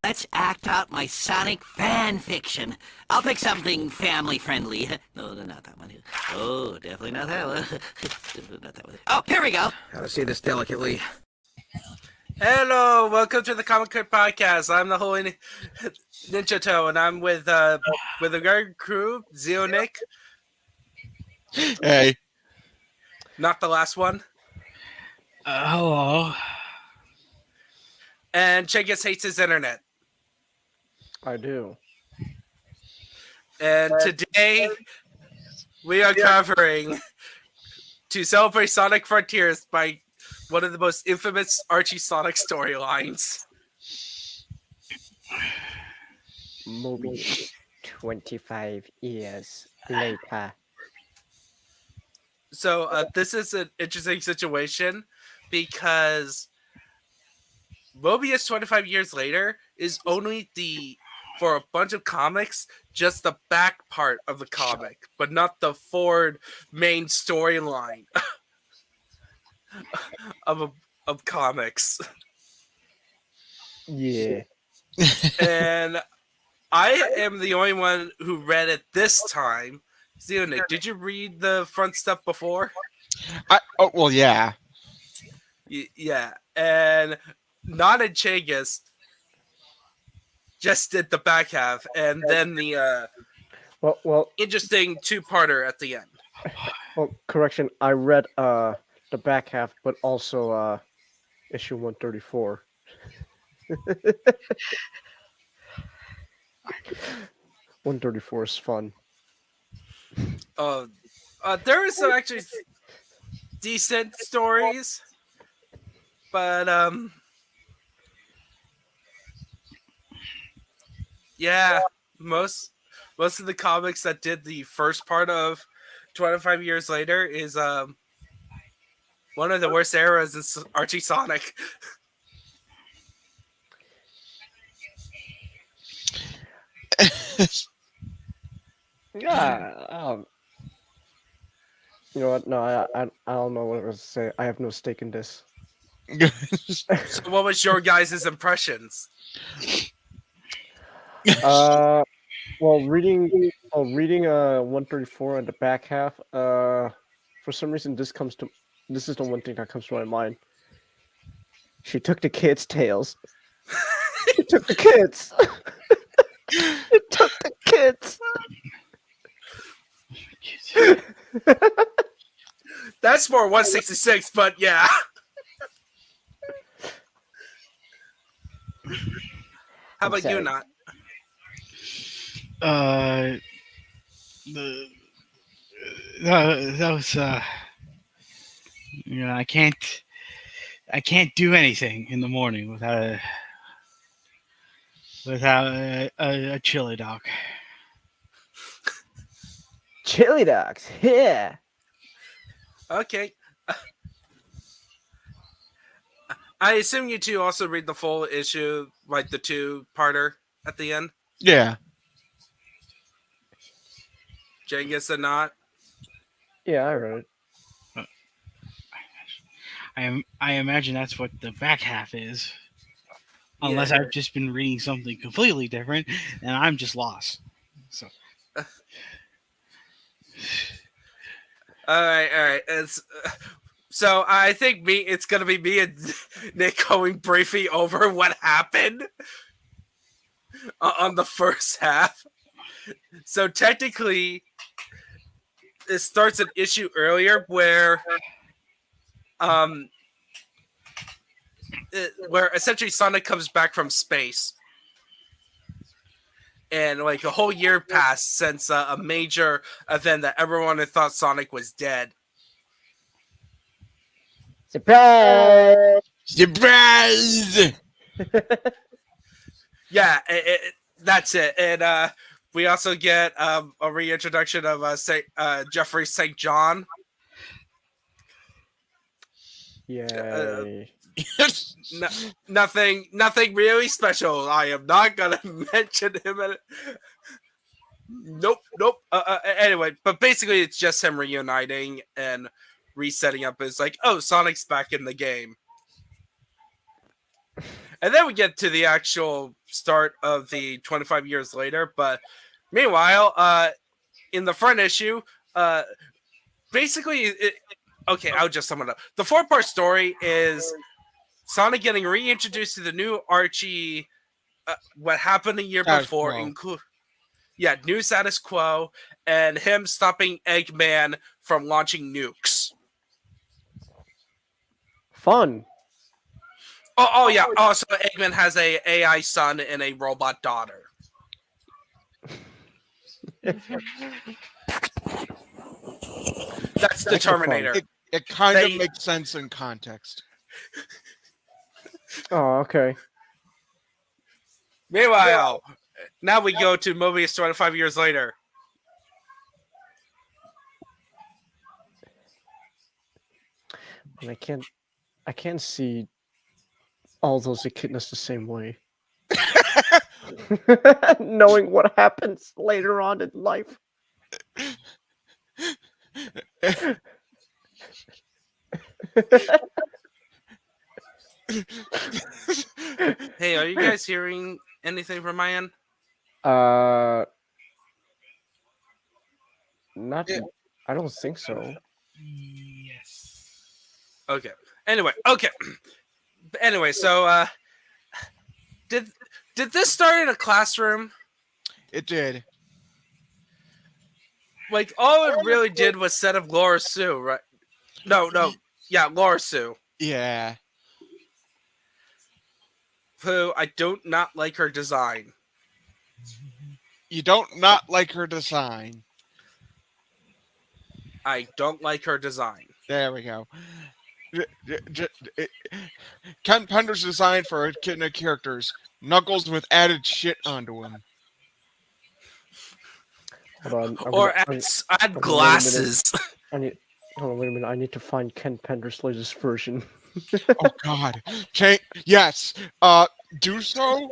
Let's act out my Sonic fan fiction. I'll pick something family-friendly. No, not that one. Oh, definitely not that one. Definitely not that one. Oh, here we go. How to say this delicately? Hello, welcome to the Comic Crit Podcast. I'm the Holy Ninja Toe, and I'm with the guard crew, Zeo Nick, Hey. not the last one, Hello. and Chengiz hates his internet. I do. And today we are covering to celebrate Sonic Frontiers by one of the most infamous Archie Sonic storylines. Mobius, 25 years later. So this is an interesting situation because Mobius 25 years later is only for a bunch of comics, just the back part of the comic, but not the forward main storyline of comics. Yeah. And I am the only one who read it this time. Nick, did you read the front stuff before? Yeah. Yeah, and not in Chagas. Just did the back half, and then the Well, interesting two-parter at the end. correction. I read the back half, but also issue 134. 134 is fun. There are some actually decent stories, but yeah, most of the comics that did the first part of 25 years later is one of the worst eras in Archie Sonic. Yeah. You know what? No, I don't know what I was to say. I have no stake in this. So, what was your guys' impressions? Well, reading 134 and the back half. For some reason, this is the one thing that comes to my mind. She took the kids' tails. She took the kids. She took the kids. That's more 166, but yeah. How about you, Not? That was I can't do anything in the morning without a chili dog. Chili dogs. Yeah. Okay. I assume you two also read the full issue, like the two-parter at the end? Yeah. Genghis and Not? Yeah, I read it. I imagine that's what the back half is. Unless I've just been reading something completely different, and I'm just lost. So. All right. So I think it's gonna be me and Nick going briefly over what happened on the first half. So technically, it starts an issue earlier where essentially Sonic comes back from space. And like a whole year passed since a major event that everyone had thought Sonic was dead. Surprise! Surprise! Yeah, that's it. And we also get a reintroduction of Jeffrey St. John. Yay. Nothing really special. I am not gonna mention him. Nope. Anyway, but basically, it's just him reuniting and resetting up. It's like, oh, Sonic's back in the game, And then we get to the actual start of the 25 years later. But meanwhile, in the front issue, basically, okay, I'll just sum it up. The 4-part story is Sonic getting reintroduced to the new Archie. What happened a year before, new status quo, and him stopping Eggman from launching nukes. Fun. Oh yeah. Also, Eggman has a AI son and a robot daughter. That's the Terminator. It kind of makes sense in context. Oh, okay. Meanwhile, now we go to Mobius 25 years later. And I can't see all those echidnas the same way. Knowing what happens later on in life. Hey, are you guys hearing anything from my end? Not. Yeah. I don't think so. Yes. Okay. Anyway, so did this start in a classroom? It did. Like all it really did was set up Laura Sue, right? No, yeah, Laura Sue, Yeah. who I don't not like her design. You don't not like her design. I don't like her design. There we go. Ken Pender's design for echidna characters. Knuckles with added shit onto him. Hold on. Or add glasses. Hold on, wait a minute. I need to find Ken Pender's latest version. Oh God. Yes. Do so.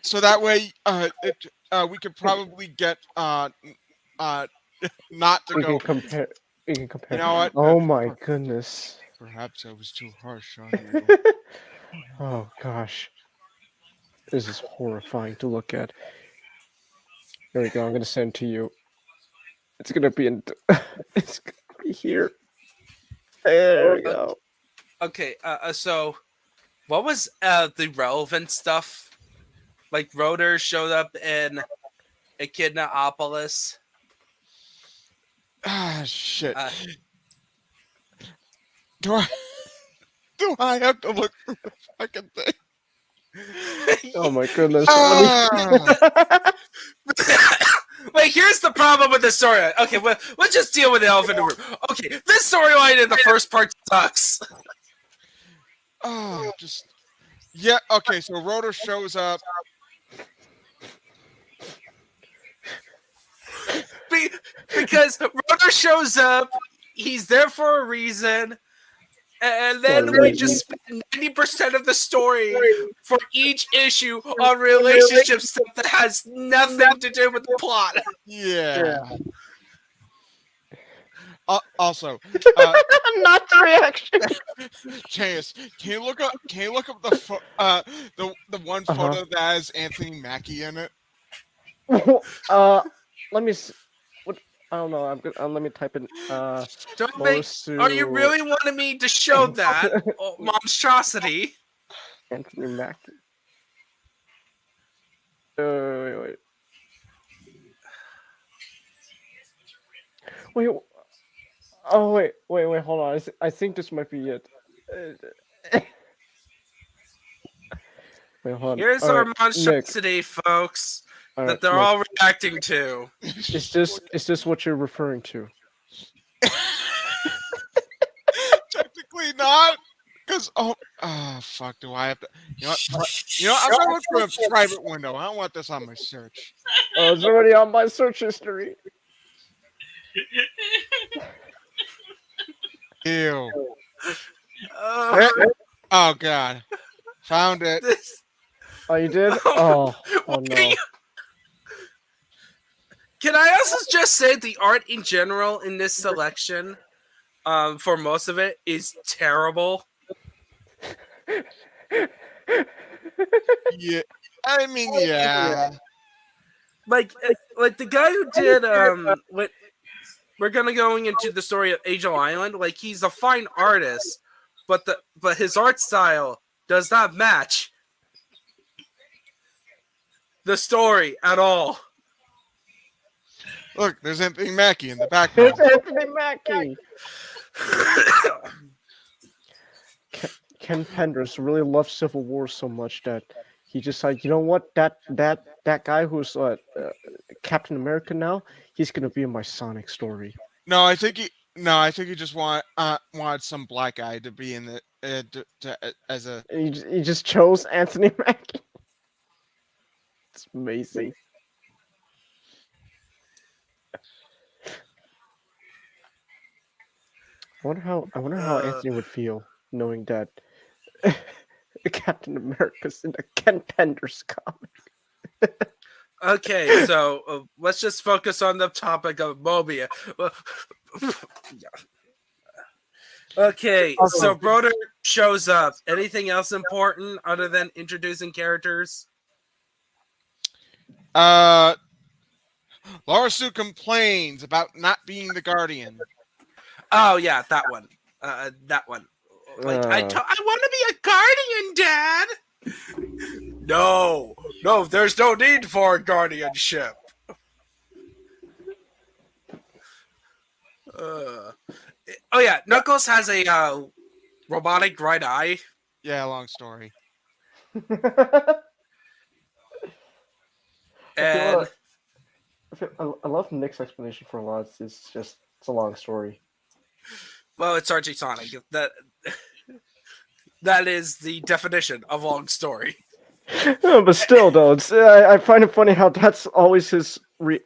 So that way, we could probably get not to We go. can compare. We can compare. You know what? Oh my goodness. Perhaps I was too harsh on you. Oh gosh. This is horrifying to look at. There we go. I'm gonna send to you. It's gonna be in. It's gonna be here. There we go. Okay, so what was the relevant stuff? Like Rotor showed up in Echidnaopolis. Ah, shit. Do I have to look for the fucking thing? Oh my goodness. Wait, here's the problem with the story. Okay, well, let's just deal with the elephant in the room. Okay, this storyline in the first part sucks. Oh, just yeah. Okay, so Rotor shows up. Because Rotor shows up, he's there for a reason, and then we just spend 90% of the story for each issue on relationship stuff that has nothing to do with the plot. Yeah. Also, Not the reaction. Chance, can you look up the one photo that has Anthony Mackie in it? Let me. What? I don't know. let me type in. Don't make. Are you really wanting me to show that monstrosity? Anthony Mackie. Wait. Oh wait. Hold on. I think this might be it. Wait, hold on. Here's our monstrosity, Nick. Folks. That they're all reacting to. Is this what you're referring to? Technically not, because fuck, do I have to? You know, I'm gonna look for a private window. I don't want this on my search. Oh, it's already on my search history. Ew. Oh God, found it. Oh, you did? Oh no. Can I also just say the art in general in this selection, for most of it, is terrible. Yeah, I mean, yeah. Like the guy who did what we're gonna going into the story of Angel Island. Like he's a fine artist, but his art style does not match the story at all. Look, there's Anthony Mackie in the background. It's Anthony Mackie. Ken Penders really loved Civil War so much that he just like, you know what, that guy who's Captain America now, he's gonna be in my Sonic story. No, I think he just wanted some black guy to be in the as a. He just chose Anthony Mackie. It's amazing. I wonder how Anthony would feel knowing that Captain America's in a Ken Penders comic. Okay, so let's just focus on the topic of Mobius. Okay, so Broder shows up. Anything else important other than introducing characters? Laura Sue complains about not being the Guardian. Oh yeah, that one. That one. Like I want to be a guardian, Dad. No, there's no need for a guardianship. Oh yeah, Knuckles has a robotic right eye. Yeah, long story. And I love Nick's explanation for a lot. It's a long story. well, it's Archie Sonic. That is the definition of long story. No, but still, though, I find it funny how that's always his reasoning.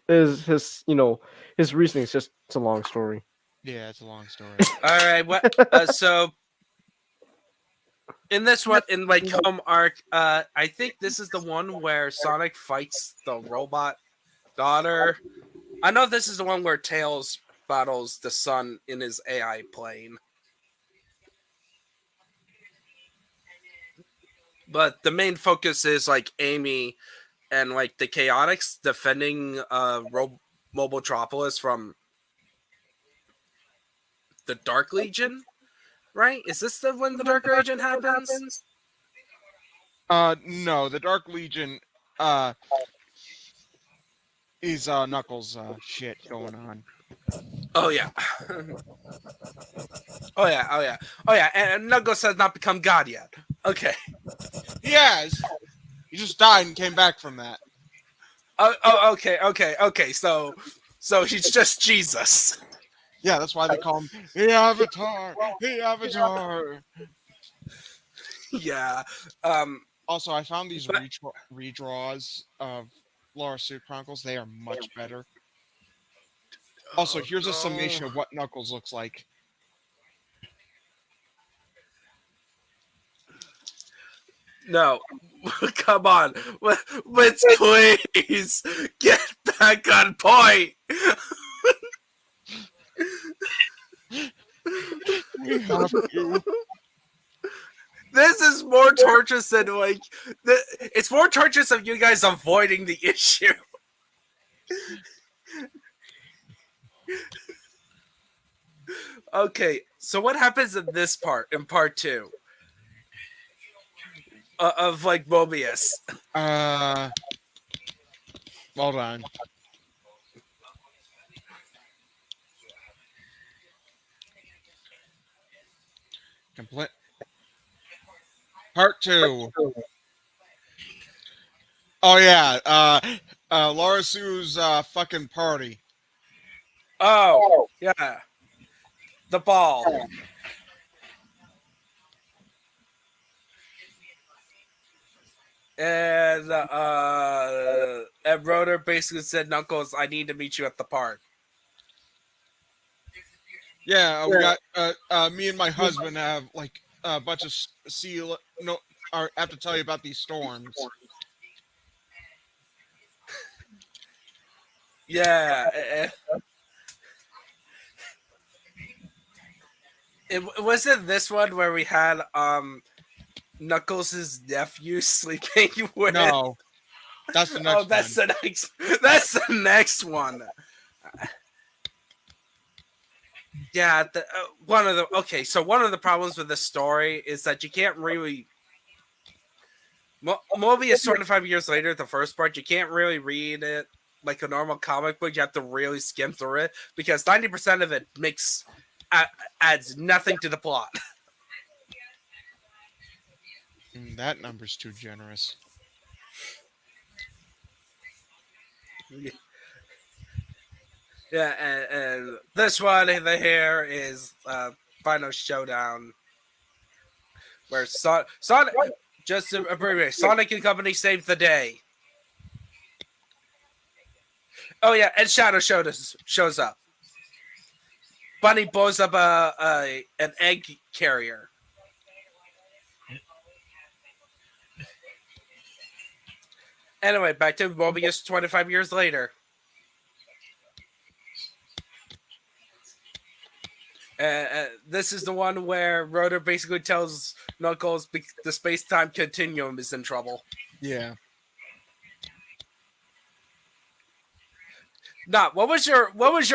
It's a long story. Yeah, it's a long story. All right, so in this one, in like home arc, I think this is the one where Sonic fights the robot daughter. I know this is the one where Tails battles the sun in his AI plane. But the main focus is like Amy and like the Chaotix defending Mobotropolis from the Dark Legion, right? Is this the when the Dark Legion happens? No, the Dark Legion is Knuckles shit going on. Oh yeah. Oh yeah. And Knuckles has not become God yet. Okay. He has. He just died and came back from that. Okay. So he's just Jesus. Yeah, that's why they call him the Avatar. The Avatar. Yeah. Also, I found these redraws of Laura Sue Chronicles. They are much better. Also, here's a summation of what Knuckles looks like. No, come on, let's please get back on point. We have to. This is more torturous than like it's more torturous of you guys avoiding the issue. Okay, so what happens in this part, in part 2? Of like Mobius. Hold on. Complete. Part 2. Oh yeah. Laura Sue's fucking party. Oh yeah, the ball. And Rotor basically said, "Knuckles, I need to meet you at the park." Yeah, we got me and my husband have like a bunch of I have to tell you about these storms. Yeah. It wasn't this one where we had Knuckles' nephew sleeping with. No, that's the next Oh, that's one. the next. That's the next one. Yeah, one of the problems with the story is that you can't really. Mobius 25 years later, the first part, you can't really read it like a normal comic book. You have to really skim through it because 90% of it adds nothing to the plot. That number's too generous. Yeah, and this one here is Final Showdown, where Sonic, just to abbreviate, Sonic and Company saved the day. Oh yeah, and Shadow shows up. Bunny blows up an egg carrier. Anyway, back to Mobius 25 years later. This is the one where Rotor basically tells Knuckles the space-time continuum is in trouble. Yeah. What was your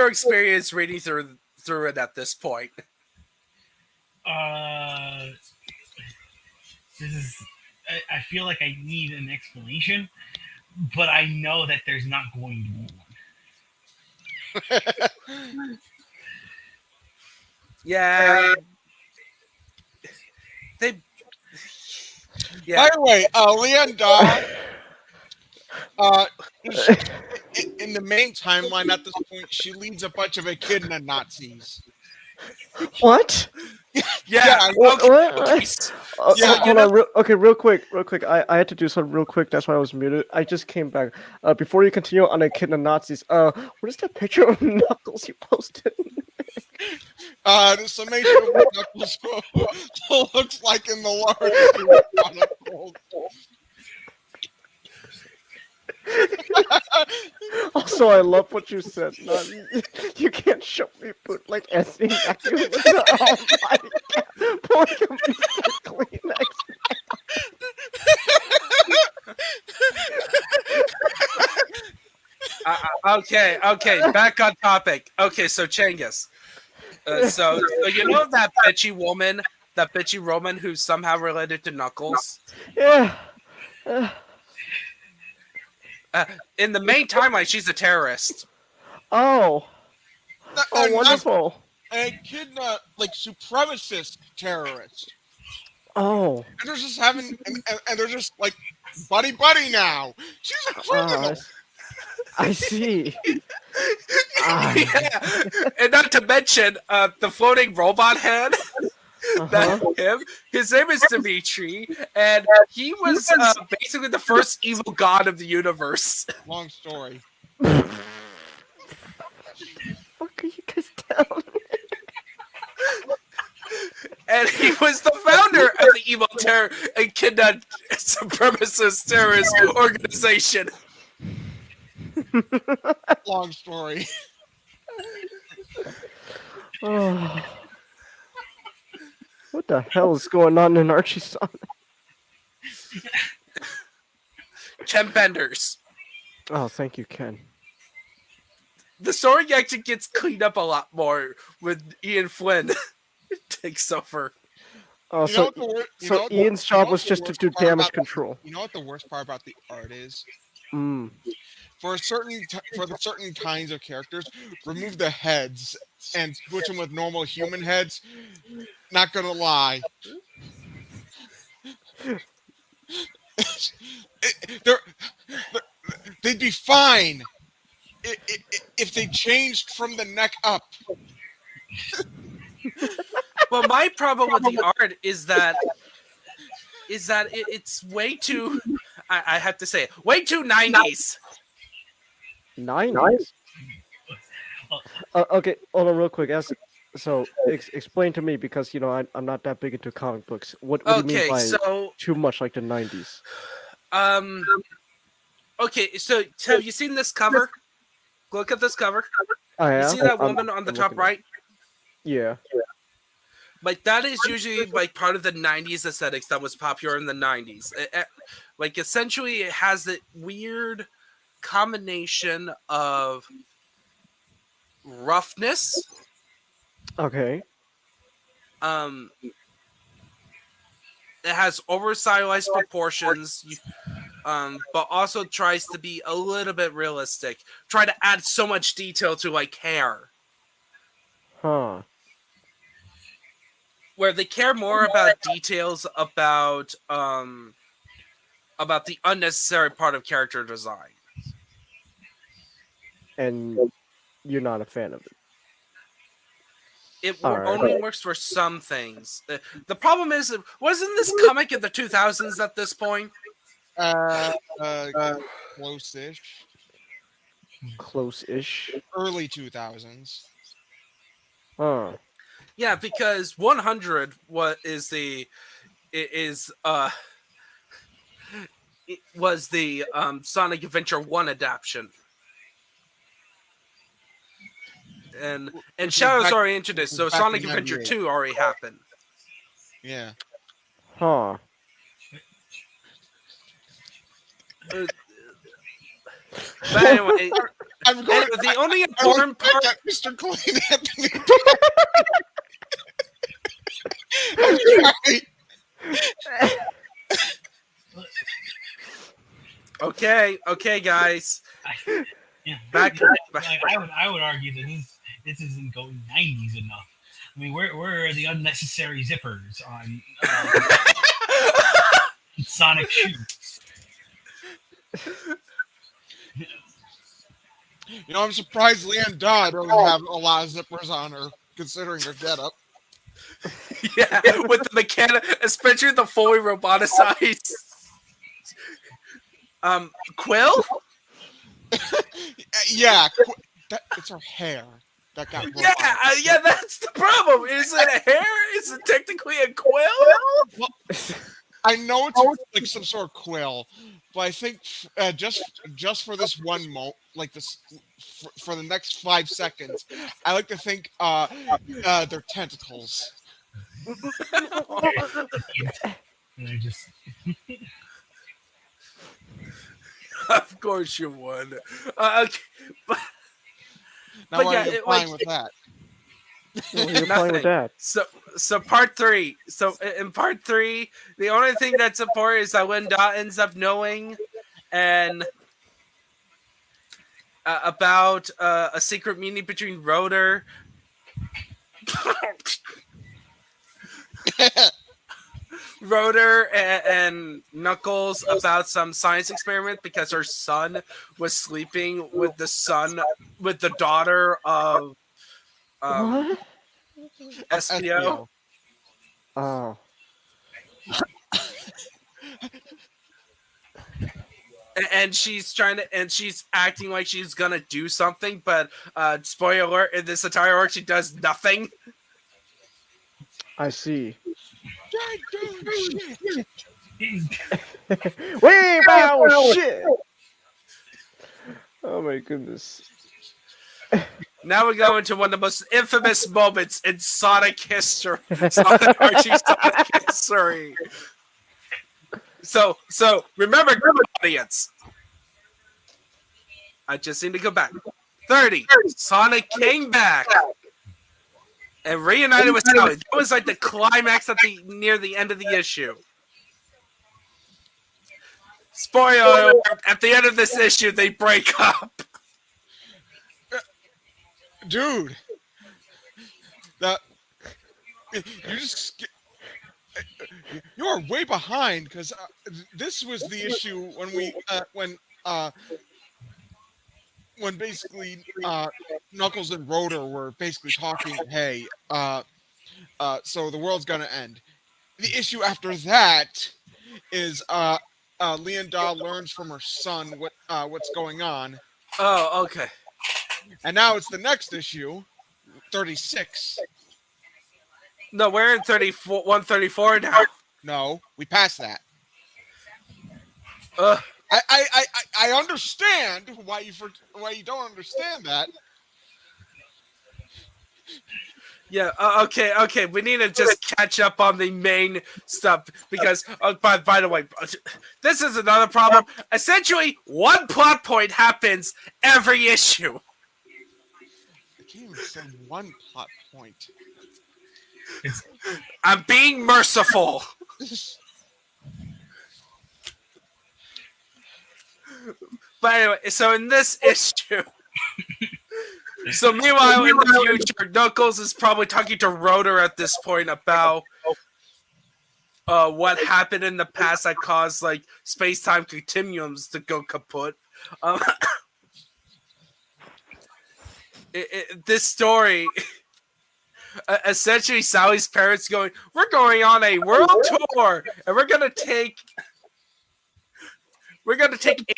experience reading through it at this point? This is. I feel like I need an explanation, but I know that there's not going to be one. Yeah. By the way, Leon Dawg, in the main timeline at this point, she leads a bunch of echidna Nazis. What? Yeah. What? Yeah, Hold on. Real quick. I had to do something real quick. That's why I was muted. I just came back. Before you continue on the Echidna Nazis, what is that picture of Knuckles you posted? The summation of what Knuckles looks like in the large Bionicle. Also, I love what you said. You can't show me bootleg S exactly with the oh my god. Poor Mr. Kleenex. Okay, back on topic. Okay, so Changus. So you know that bitchy woman who's somehow related to Knuckles? Yeah. In the main timeline, she's a terrorist. Oh, wonderful. An echidna, like, supremacist terrorist. Oh. And they're just having, and they're just like, buddy now. She's a criminal. I see. Yeah, and not to mention the floating robot head. His name is Dimitri, and he was basically the first evil god of the universe. Long story. What are you guys telling me? And he was the founder of the evil echidna supremacist terrorist organization. Long story. Oh. What the hell is going on in Archie Sonic? Ken Benders. Oh, thank you, Ken. The story actually gets cleaned up a lot more when Ian Flynn takes over. Oh, so Ian's job was just to do damage control. You know what the worst part about the art is? For the certain kinds of characters, remove the heads and switch them with normal human heads. Not gonna lie, they'd be fine if they changed from the neck up. Well, my problem with the art is that it's way too. I have to say it, way too 90s. 90s. Okay, hold on, real quick. So explain to me, because I'm not that big into comic books. What do you mean by too much like the 90s? Okay, so have you seen this cover? Look at this cover. Oh, yeah? You see that woman on the top right? Yeah. like that is usually like part of the 90s aesthetics that was popular in the 90s. Like essentially it has that weird combination of roughness, Okay. it has over-stylized proportions, but also tries to be a little bit realistic. Try to add so much detail to like hair, Huh. where they care more about details about the unnecessary part of character design. And you're not a fan of it. It All right. only works for some things. The problem is, wasn't this comic in the 2000s at this point? Close-ish. Close-ish. Early 2000s. Huh. Yeah, because 100 was the Sonic Adventure 1 adaptation. And Shadow's already introduced, so back Sonic in Adventure 98. 2 already happened. Yeah. Huh. But anyway, I'm going. the only I important want part. that Mr. Clean Anthony. I'm sorry. Okay, guys. Yeah. Back. I would argue that this isn't going 90s enough. I mean, where are the unnecessary zippers on Sonic shoes? You know, I'm surprised Leanne Dodd doesn't have a lot of zippers on her, considering her getup. Yeah, with the mechanic, especially the fully roboticized. Quill? Yeah, it's her hair that got. Yeah, yeah, that's the problem. Is it a hair? Is it technically a quill? Well, I know it's like some sort of quill, but I think just for this one like this, for the next 5 seconds, I like to think they're tentacles. And I just Of course you would. Okay. Now But why yeah, are you it, flying like- with that? Well, you're playing with that. So part 3. So in part 3, the only thing that's important is that when Dot ends up knowing and about a secret meeting between Rotor and Knuckles about some science experiment because her son was sleeping with the daughter of What? SPO. Oh. And she's she's acting like she's gonna do something, but spoiler alert, in this entire arc she does nothing. I see. Shit. Wait, wow, shit! Oh my goodness. Now we go into one of the most infamous moments in Sonic history. Archie Sonic history. So remember, audience. I just need to go back. 30. Sonic came back and reunited with Sonic. That was like the climax near the end of the issue. Spoiler alert, at the end of this issue, they break up. Dude, you are way behind because this was the issue when basically Knuckles and Rotor were basically talking. Hey, so the world's gonna end. The issue after that is Leon Dahl learns from her son what's going on, Oh, okay. and now it's the next issue, 36. No, we're in 134 now. No, we passed that. Uh, I understand why you don't understand that. Yeah, okay. We need to just catch up on the main stuff because, by the way, this is another problem. Essentially, one plot point happens every issue. I can't even say one plot point. I'm being merciful. But anyway, so in this issue, so meanwhile in the future, Knuckles is probably talking to Rotor at this point about what happened in the past that caused like space-time continuums to go kaput. This story, essentially, Sally's parents going, "We're going on a world tour, and we're gonna take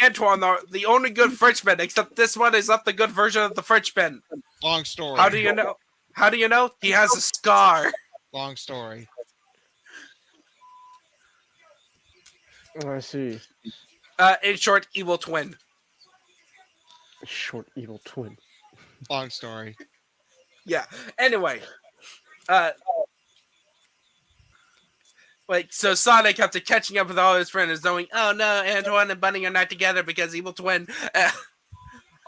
Antoine, the only good Frenchman, except this one is not the good version of the Frenchman." Long story. How do you know? How do you know? He has a scar. Long story. I see. In short, evil twin. Short evil twin. Long story. Yeah. Anyway, like so, Sonic after catching up with all his friends is knowing, oh no, Antoine and Bunny are not together because evil twin.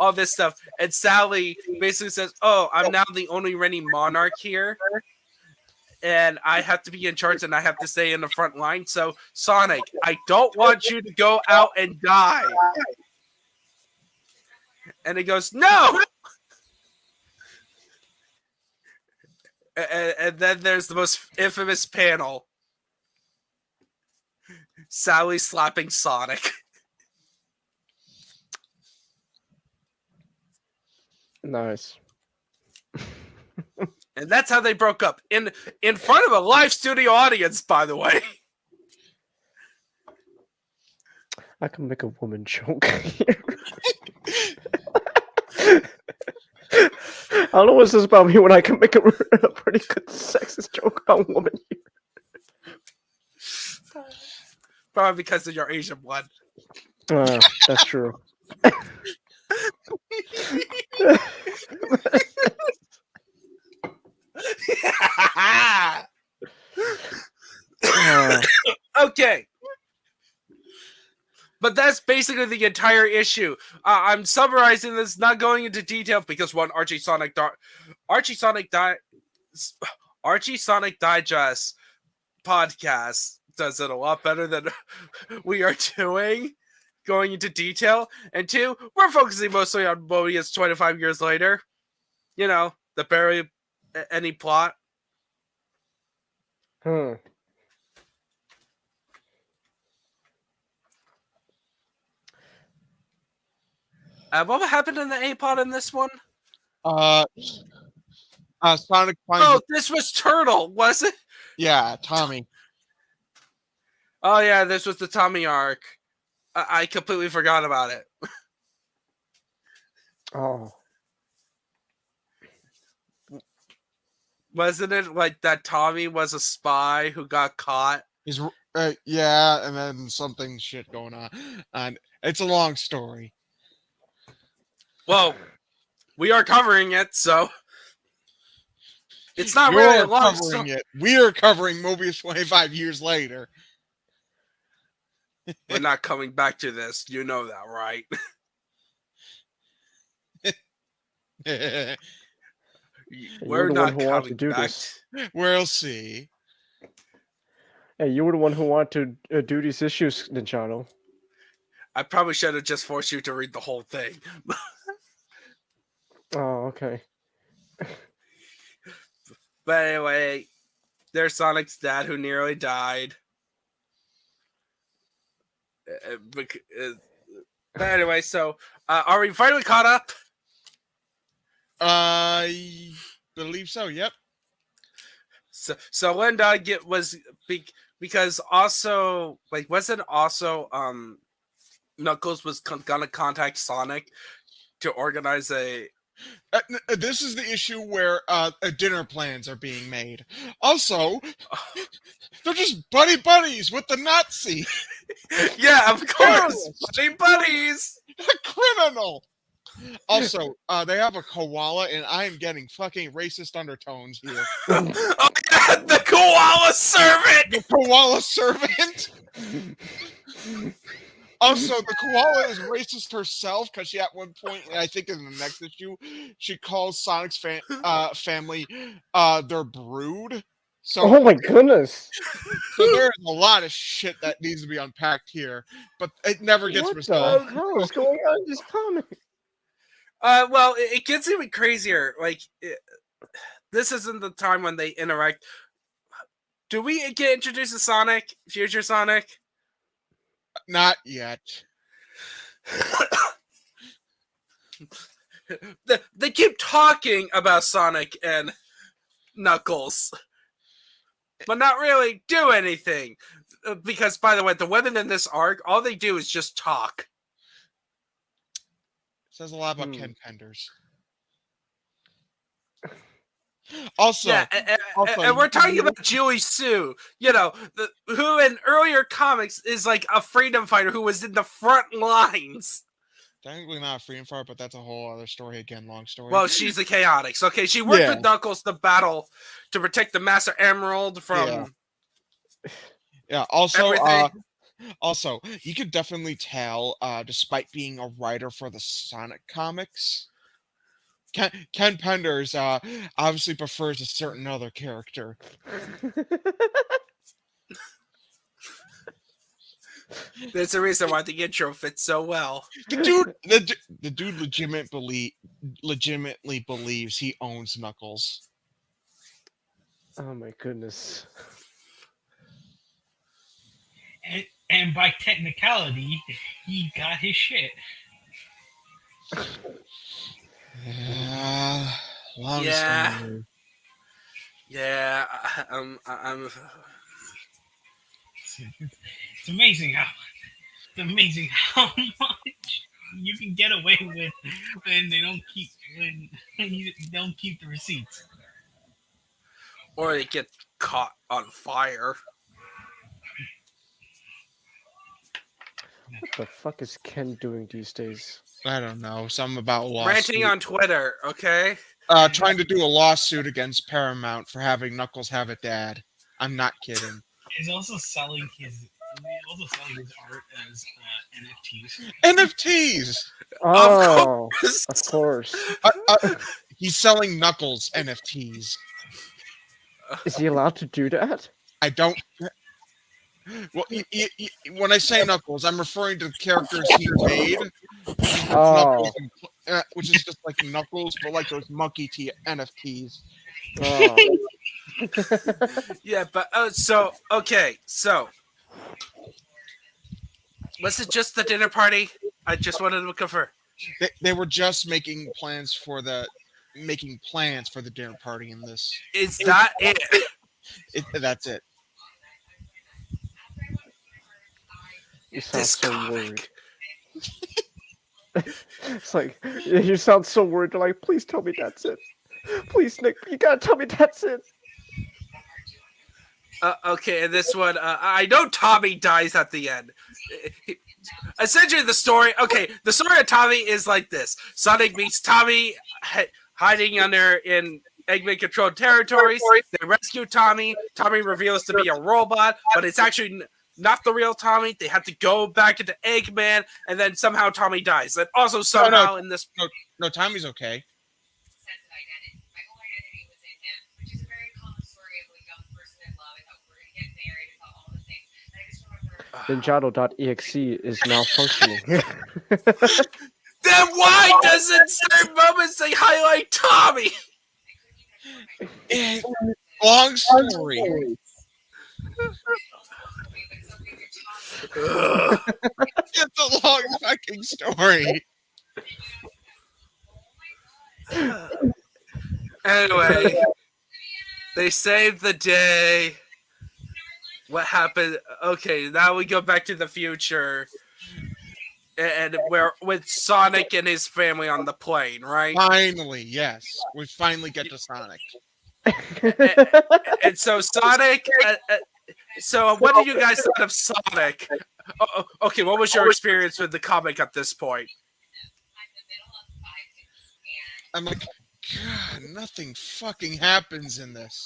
All this stuff, and Sally basically says, "Oh, I'm now the only reigning monarch here, and I have to be in charge, and I have to stay in the front line. So, Sonic, I don't want you to go out and die." And he goes, "No." And then there's the most infamous panel: Sally slapping Sonic. Nice. And that's how they broke up in front of a live studio audience, by the way. I can make a woman joke here. I don't know what this is about me when I can make a pretty good sexist joke about women here. Probably because of your Asian blood. That's true. Okay. But that's basically the entire issue. I'm summarizing this, not going into detail, because one, Archie Sonic Digest podcast does it a lot better than we are doing, going into detail. And two, we're focusing mostly on Mobius 25 years later. You know, the barely any plot. What happened in the A-plot in this one? Sonic finds. Oh, this was Turtle, was it? Yeah, Tommy. Oh yeah, this was the Tommy arc. I completely forgot about it. Oh. Wasn't it like that Tommy was a spy who got caught? He's yeah, and then something shit going on, and it's a long story. Well, we are covering it, so it's not really a long story. We are covering Mobius 25 years later. We're not coming back to this. You know that, right? We're not coming back. We'll see. Hey, you were the one who wanted to do these issues, Ninjano. I probably should have just forced you to read the whole thing. Oh, okay. But anyway, there's Sonic's dad who nearly died. But anyway, so are we finally caught up? I believe so. Yep. So Linda because also like wasn't also Knuckles was gonna contact Sonic to organize a. This is the issue where dinner plans are being made. Also, they're just buddies with the Nazi. Yeah, of course, buddies. A criminal. Also, they have a koala, and I am getting fucking racist undertones here. Oh yeah, the koala servant. The koala servant. Also, the koala is racist herself because she, at one point, I think in the next issue, she calls Sonic's family their brood. So, Oh my goodness! so there's a lot of shit that needs to be unpacked here, but it never gets What resolved. the hell is going on in this comic? Well, it gets even crazier. Like, this isn't the time when they interact. Do we get introduced to Sonic, Future Sonic? Not yet. They keep talking about Sonic and Knuckles, but not really do anything. Because, by the way, the women in this arc, all they do is just talk. Says a lot about Ken Penders. Also, Yeah, and we're talking about Julie Sue, you know, who in earlier comics is like a freedom fighter who was in the front lines. technically not a freedom fighter, but that's a whole other story again. Long story. Well, she's a Chaotix. Okay, she worked with Knuckles to battle to protect the Master Emerald from. Yeah. Also, everything. also, you could definitely tell, despite being a writer for the Sonic comics, Ken Penders obviously prefers a certain other character. There's a reason why the intro fits so well. The dude legitimately believes he owns Knuckles. Oh my goodness! And by technicality, he got his shit. Long Yeah. story. Yeah, I'm. It's amazing how much you can get away with when you don't keep the receipts. Or they get caught on fire. What the fuck is Ken doing these days? I don't know. Something about lawsuit. Ranting on Twitter, okay? Trying to do a lawsuit against Paramount for having Knuckles have a dad. I'm not kidding. He's also selling his art as NFTs. NFTs. Oh, of course. He's selling Knuckles NFTs. Is he allowed to do that? I don't. Well, when I say Knuckles, I'm referring to the characters he made, which is just like Knuckles, but like those monkey NFTs. Oh. Yeah, but so was it just the dinner party? I just wanted to confirm. They were just making plans for the dinner party in this. Is that it? That's it. You sound This so comic. worried. It's like you sound so worried. They're like, please tell me that's it. Please, Nick, you gotta tell me that's it. Okay, and this one, I know Tommy dies at the end. Essentially, the story of Tommy is like this: Sonic meets Tommy hiding in Eggman-controlled territories. They rescue Tommy. Tommy reveals to be a robot, but it's actually not the real Tommy. They have to go back into Eggman, and then somehow Tommy dies. And also somehow in this... No, Tommy's okay. Ninjato.exe is malfunctioning. Then why doesn't certain moments they highlight Tommy? Long story. It's a long fucking story. Anyway, they saved the day. What happened? Okay, now we go back to the future, and we're with Sonic and his family on the plane, right? Finally, yes, we finally get to Sonic. And so Sonic. So what did you guys thought of Sonic? Okay, what was your experience with the comic at this point? I'm like, God, nothing fucking happens in this.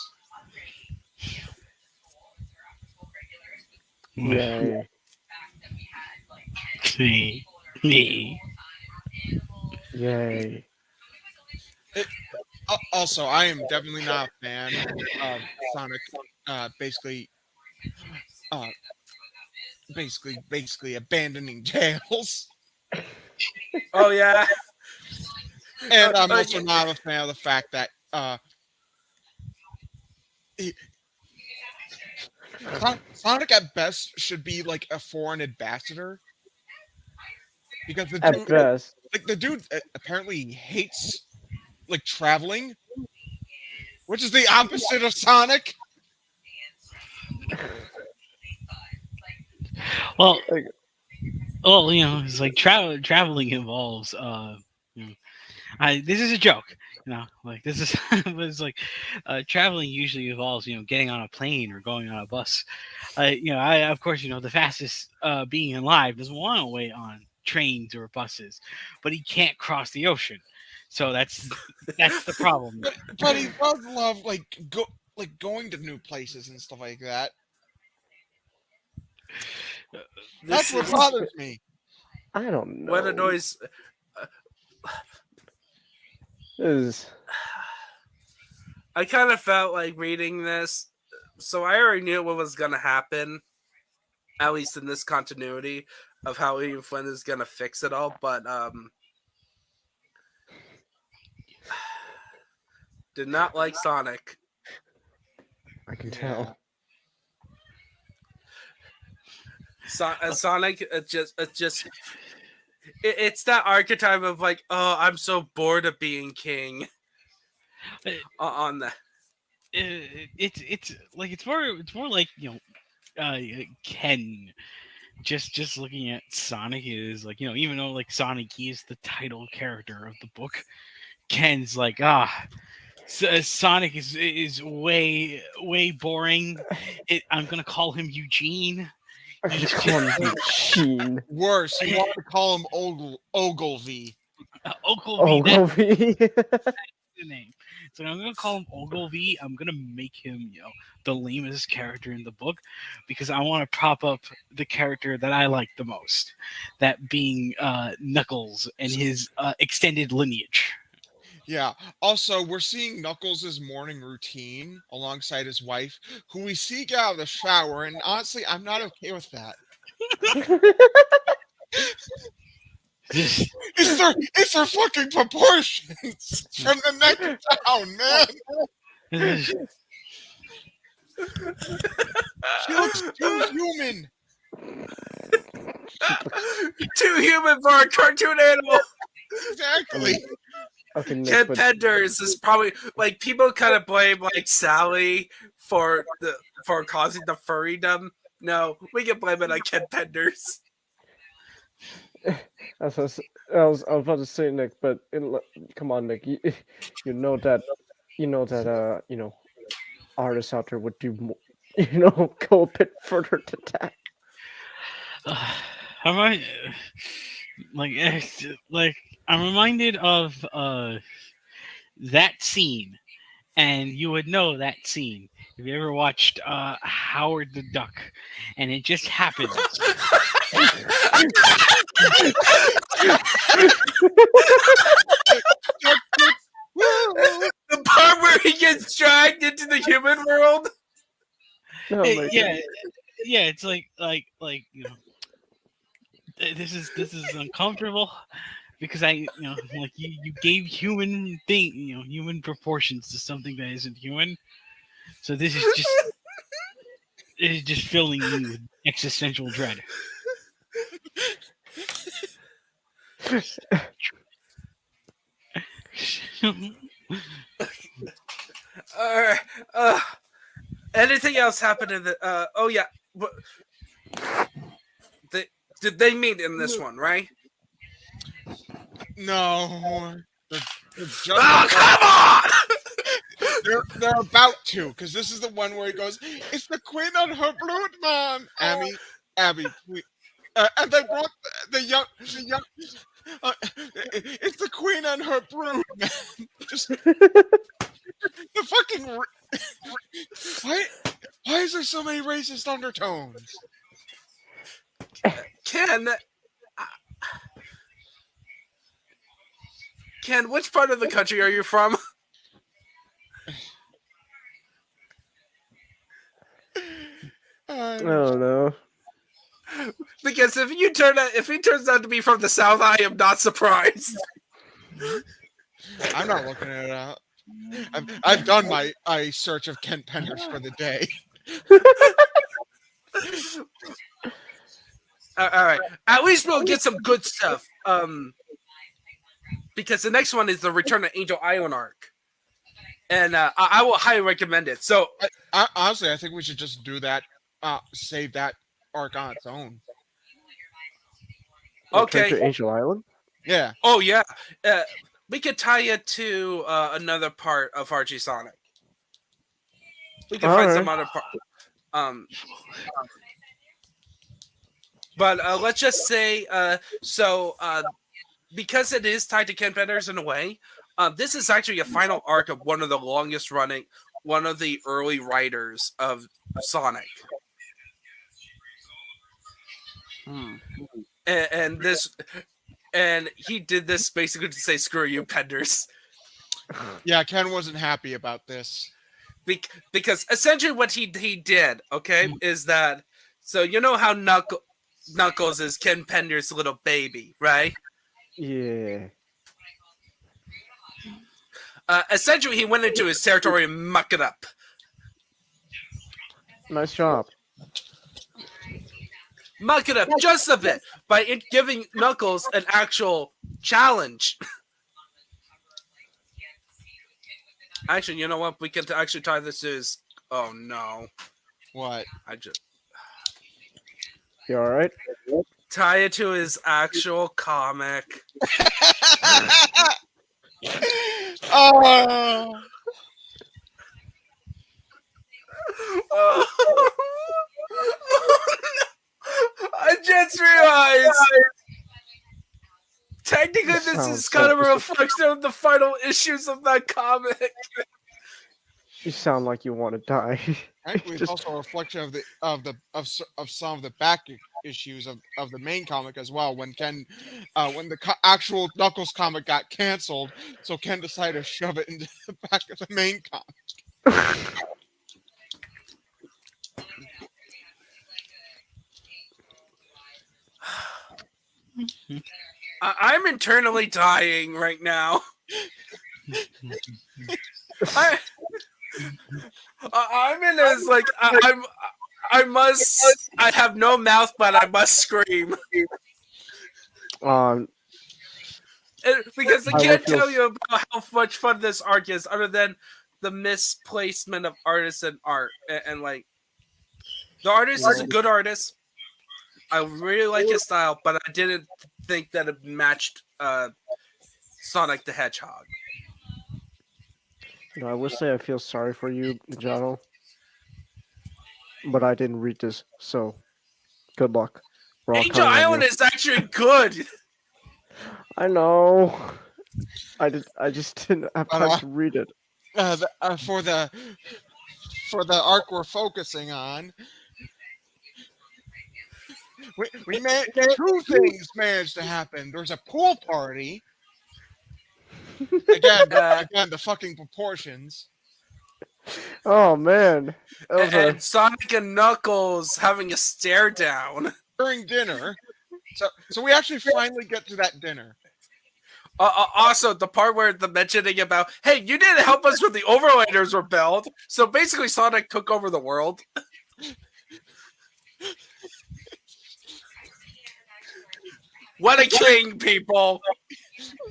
Yay. See. Me. Yay. Also, I am definitely not a fan of Sonic. Basically, uh, basically abandoning Tails, Oh yeah. and I'm Oh, also yeah. not a fan of the fact that he, Sonic at best should be like a foreign ambassador because the At dude, best. like the dude, apparently hates like traveling, which is the opposite of Sonic. Well, Like, it's like traveling involves you know, this is a joke, like this is but it's like traveling usually involves getting on a plane or going on a bus. I of course the fastest being alive doesn't want to wait on trains or buses, but he can't cross the ocean, so that's the problem. But he does love going to new places and stuff like that. That's This what is bothers me. I don't know. what annoys. This I kind of felt like reading this, so I already knew what was gonna happen, at least in this continuity of how Ian Flynn is gonna fix it all. But did not like Sonic. I can Yeah. tell. Sonic, it's that archetype of like, oh, I'm so bored of being king. On that, It's more like Ken. Just looking at Sonic is like even though like Sonic he is the title character of the book, Ken's like Sonic is way boring. I'm gonna call him Eugene. I He's just call him Sheen. Worse, he wanted to call him Ogilvy. Ogilvy. That's Ogilvy. the name. So I'm gonna call him Ogilvy. I'm gonna make him the lamest character in the book because I want to prop up the character that I like the most, that being Knuckles and his extended lineage. Yeah. Also, we're seeing Knuckles' morning routine alongside his wife, who we see get out of the shower, and honestly, I'm not okay with that. Just It's her fucking proportions from the neck down, man. She looks too human. too human for a cartoon animal. Exactly. Okay, Nick, Ken but Penders is probably like people kind of blame like Sally for causing the furrydom. No, we can blame it on Ken Penders. I was about to say, Nick, but come on, Nick, you know that artists out there would do more, go a bit further to that. I'm I'm reminded of that scene, and you would know that scene if you ever watched Howard the Duck, and it just happens. The part where he gets dragged into the human world. No, like, yeah, it's like this is uncomfortable because like you gave human proportions to something that isn't human, so this is just filling me with existential dread. Anything else happened in the? Oh yeah, did they meet in this one? Right? No. They're just Oh come on! they're about to, because this is the one where he goes, "It's the queen on her blood, man." Abby, please. And they brought the young. It's the queen and her brood, man. Just the fucking. Why? Why is there so many racist undertones? Ken, which part of the country are you from? I don't know. Because if he turns out to be from the South, I am not surprised. I'm not looking it up. I've done my search of Ken Penders for the day. All right, at least we'll get some good stuff. Because the next one is the Return of Angel Island arc, and I will highly recommend it. So, Honestly, I think we should just do that. Save that arc on its own. okay. Return to Angel Island? Yeah. Oh yeah, we could tie it to another part of Archie Sonic. We can find some other part. But let's just say, because it is tied to Ken Penders in a way, this is actually a final arc of one of the longest running, one of the early writers of Sonic. And he did this basically to say, "Screw you, Penders." Yeah, Ken wasn't happy about this. Because essentially what he did, okay, is that, so you know how Knuckles is Ken Penders' little baby, right? Yeah. Essentially, he went into his territory and mucked it up. Nice job. Muck it up just a bit by giving Knuckles an actual challenge. Actually, you know what? We can actually tie this as... Oh, no. What? You alright? Tie it to his actual comic. Oh! I just realized. Technically, this is kind of a reflection of the final issues of that comic. You sound like you want to die. Actually, it's also a reflection of some of the back issues of the main comic as well. When when the actual Knuckles comic got canceled, so Ken decided to shove it into the back of the main comic. I'm internally dying right now. I'm in as like I have no mouth, but I must scream. Because I can't tell you about how much fun this arc is, other than the misplacement of artists and art, and like the artist is a good artist. I really like his style, but I didn't think that it matched Sonic the Hedgehog. I will say I feel sorry for you, Jono. But I didn't read this, so good luck. Angel Island is actually good. I know. I just didn't have time to read it. For the arc we're focusing on, we two things managed to happen. There's a pool party. Again, the fucking proportions. Oh man! And Sonic and Knuckles having a stare down during dinner. So we actually finally get to that dinner. Also, the part where the mentioning about, hey, you didn't help us when the Overlanders rebelled. So basically, Sonic took over the world. What a king, people!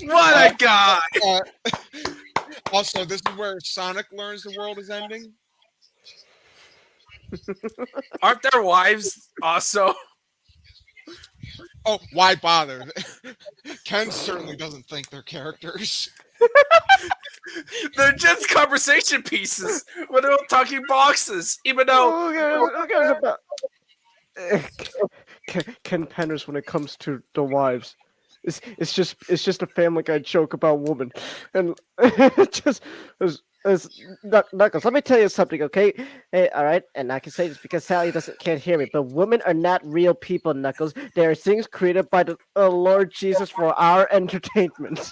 What a guy! Also, this is where Sonic learns the world is ending. Aren't their wives also? Oh, why bother? Ken certainly doesn't think they're characters. They're just conversation pieces when they're talking boxes, even though... Who cares about... Ken Penders when it comes to the wives. It's just a Family Guy joke about woman, and just Knuckles. Let me tell you something, okay? Hey, all right, and I can say this because Sally can't hear me. But women are not real people, Knuckles. They are things created by the Lord Jesus for our entertainment.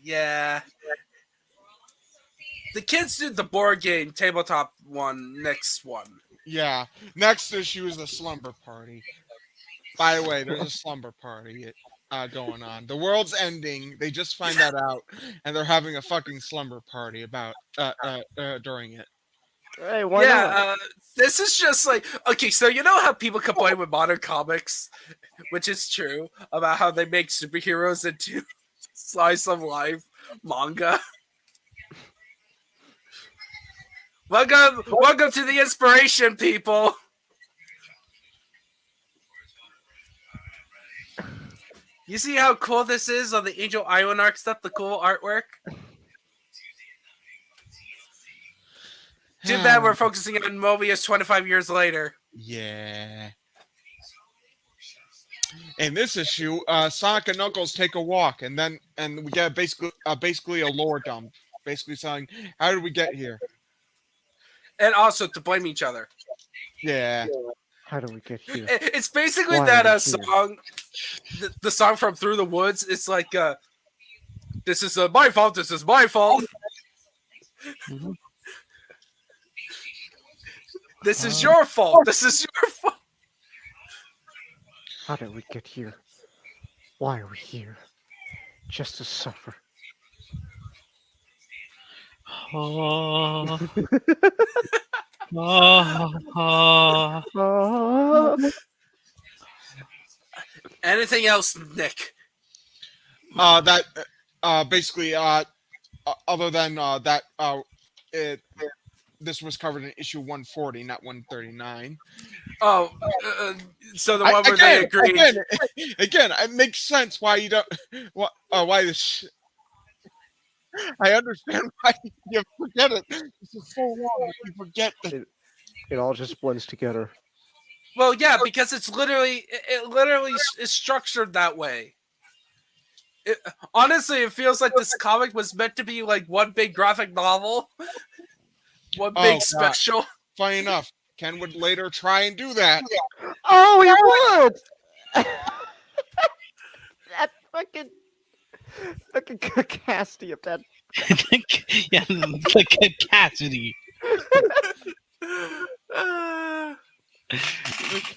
Yeah. The kids did the board game tabletop one next one. Yeah. Next issue is the slumber party. By the way, there's a slumber party going on. The world's ending. They just find that out, and they're having a fucking slumber party about during it. Hey, why not? This is just like, okay, so you know how people complain with modern comics, which is true, about how they make superheroes into slice of life manga. Welcome to the inspiration, people. You see how cool this is on the Angel Island arc stuff, the cool artwork? Too bad we're focusing on Mobius 25 years later. Yeah. In this issue, Sonic and Knuckles take a walk, and we get basically a lore dump, basically saying, "How did we get here?" And also to blame each other. Yeah. How do we get here? It's basically Why that are we song, the song from Through the Woods. It's like, this is my fault. This is my fault. Mhm. This is your fault. This is your fault. How did we get here? Why are we here? Just to suffer. Oh. Oh. Anything else, Nick? Basically, other than that, this was covered in issue 140, not 139. Oh, so the one where they agreed. Again, it makes sense why you don't. Why this? I understand why you forget it. This is so long that you forget that. It all just blends together. Well, yeah, because it literally is structured that way. Honestly, it feels like this comic was meant to be like one big graphic novel, one big special. Funny enough, Ken would later try and do that. Oh, he would! That fucking cacasti of that. Yeah, the Cassidy.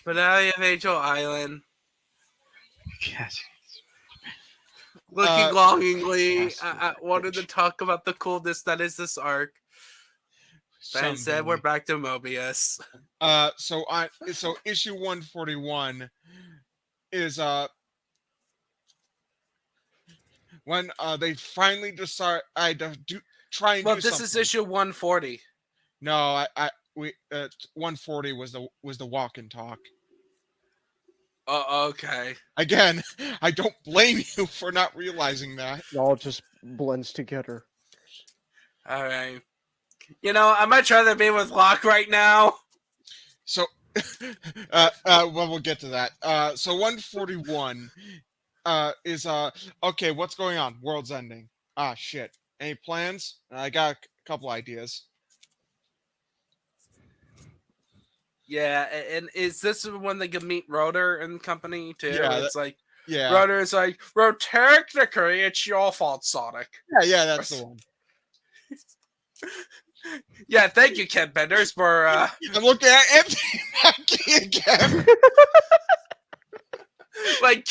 Finale of Angel Island. Cassidy. Looking longingly, I wanted to talk about the coolness that is this arc. But instead, we're back to Mobius. So issue 141 is when they finally decide to try and do something. This is issue 140. No, 140 was the walk and talk. Okay. Again, I don't blame you for not realizing that. It all just blends together. All right. You know, I might rather be with Locke right now. So, well, we'll get to that. So 141 is okay. What's going on? World's ending. Ah, shit. Any plans? I got a couple ideas. Yeah, and is this when they can meet Rotor and company too? Yeah, Yeah. Rotor's like, well, technically, it's your fault, Sonic. Yeah, that's the one. Yeah, thank you, Ken Benders, for I'm looking at Anthony Mackie again. Like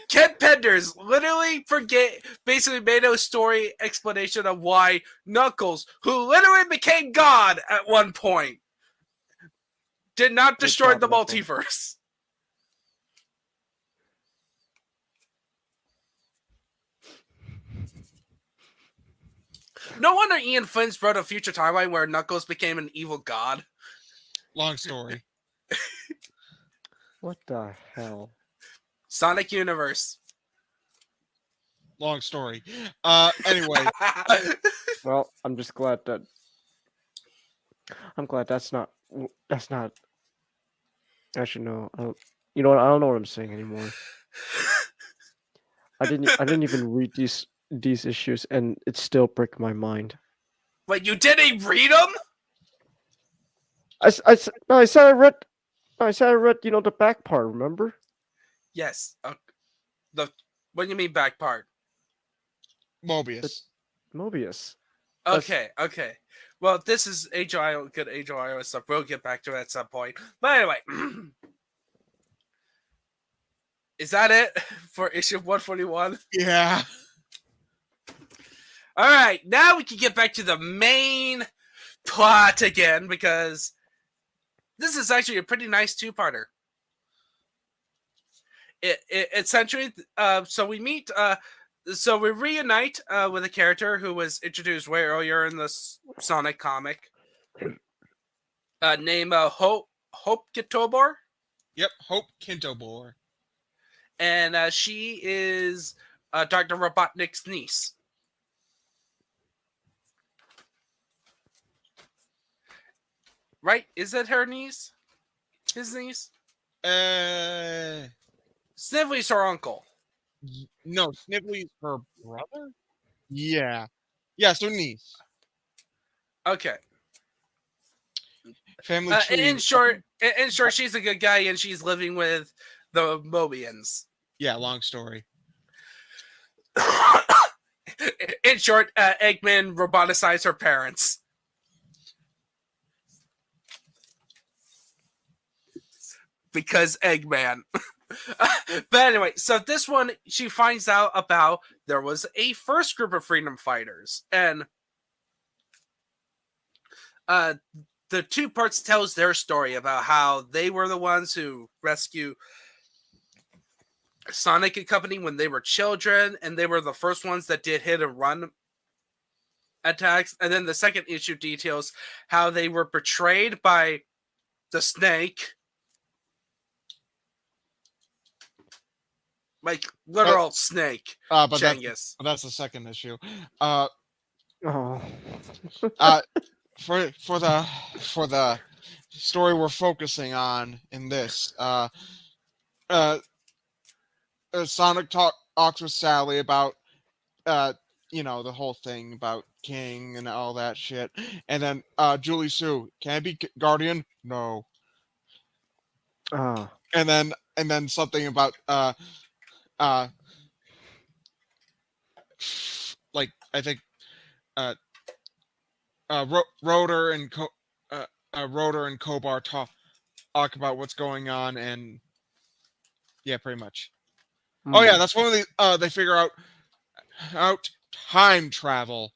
Ken Penders literally basically made a story explanation of why Knuckles, who literally became God at one point, did not destroy the multiverse. No wonder Ian Flynn's wrote a future timeline where Knuckles became an evil god. Long story. What the hell? Sonic Universe. Long story. Anyway, Well, I'm just glad that that's not that's not. Actually, no. I don't, you know what? I don't know what I'm saying anymore. I didn't even read these issues, and it still break my mind. Wait, you didn't read them? No, I said I read. No, I said I read. You know the back part. Remember? Yes. What do you mean back part? Mobius. Mobius. Okay. Well, this is good Age of Iron stuff. We'll get back to it at some point. But anyway, is that it for issue 141? Yeah. All right, now we can get back to the main plot again because this is actually a pretty nice two-parter. Essentially, so we meet, so we reunite with a character who was introduced way earlier in the Sonic comic, named Hope Kitobor. Yep. Hope Kintobor. And she is Dr. Robotnik's niece. Right? Is it her niece? His niece? Snively's her uncle. No, Snively's her brother? Yeah. Yeah, so niece. Okay. Family tree. In short, she's a good guy and she's living with the Mobians. Yeah, long story. In short, Eggman roboticized her parents. Because Eggman. But anyway, so this one, she finds out about there was a first group of freedom fighters. And the two parts tells their story about how they were the ones who rescued Sonic and company when they were children, and they were the first ones that did hit and run attacks. And then the second issue details how they were betrayed by the Snake, like literal snake. But Genghis. that's the second issue. Oh. For the story we're focusing on in this, Sonic talks with Sally about the whole thing about King and all that shit, and then Julie Sue, can I be Guardian? No. And then something about like I think Rotor and Rotor and Kobar talk about what's going on, and yeah, pretty much. Oh yeah, that's one of the they figure out time travel.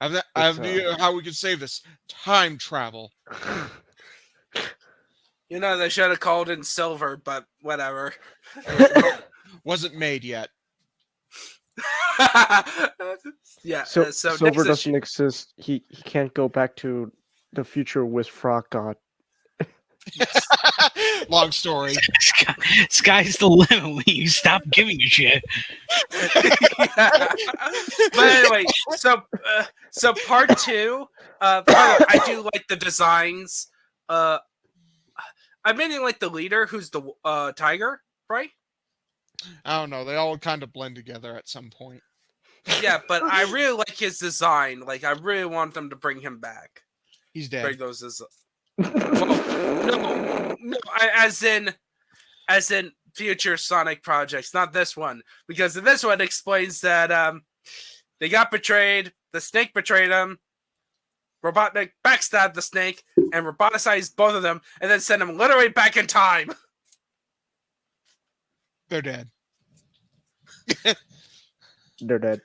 I have the idea how we can save this time travel. They should have called in Silver, but whatever. Wasn't made yet. Yeah. So Silver doesn't exist. He can't go back to the future with Frog God. Long story. Sky's the limit when you stop giving a shit. But anyway, so part two. I do like the designs. I mainly like the leader, who's the tiger, right? I don't know. They all kind of blend together at some point. Yeah, but I really like his design. Like, I really want them to bring him back. He's dead. Bring those as no, as in future Sonic projects, not this one, because this one explains that they got betrayed. The Snake betrayed them. Robotnik backstabbed the Snake and roboticized both of them, and then sent them literally back in time. They're dead. They're dead.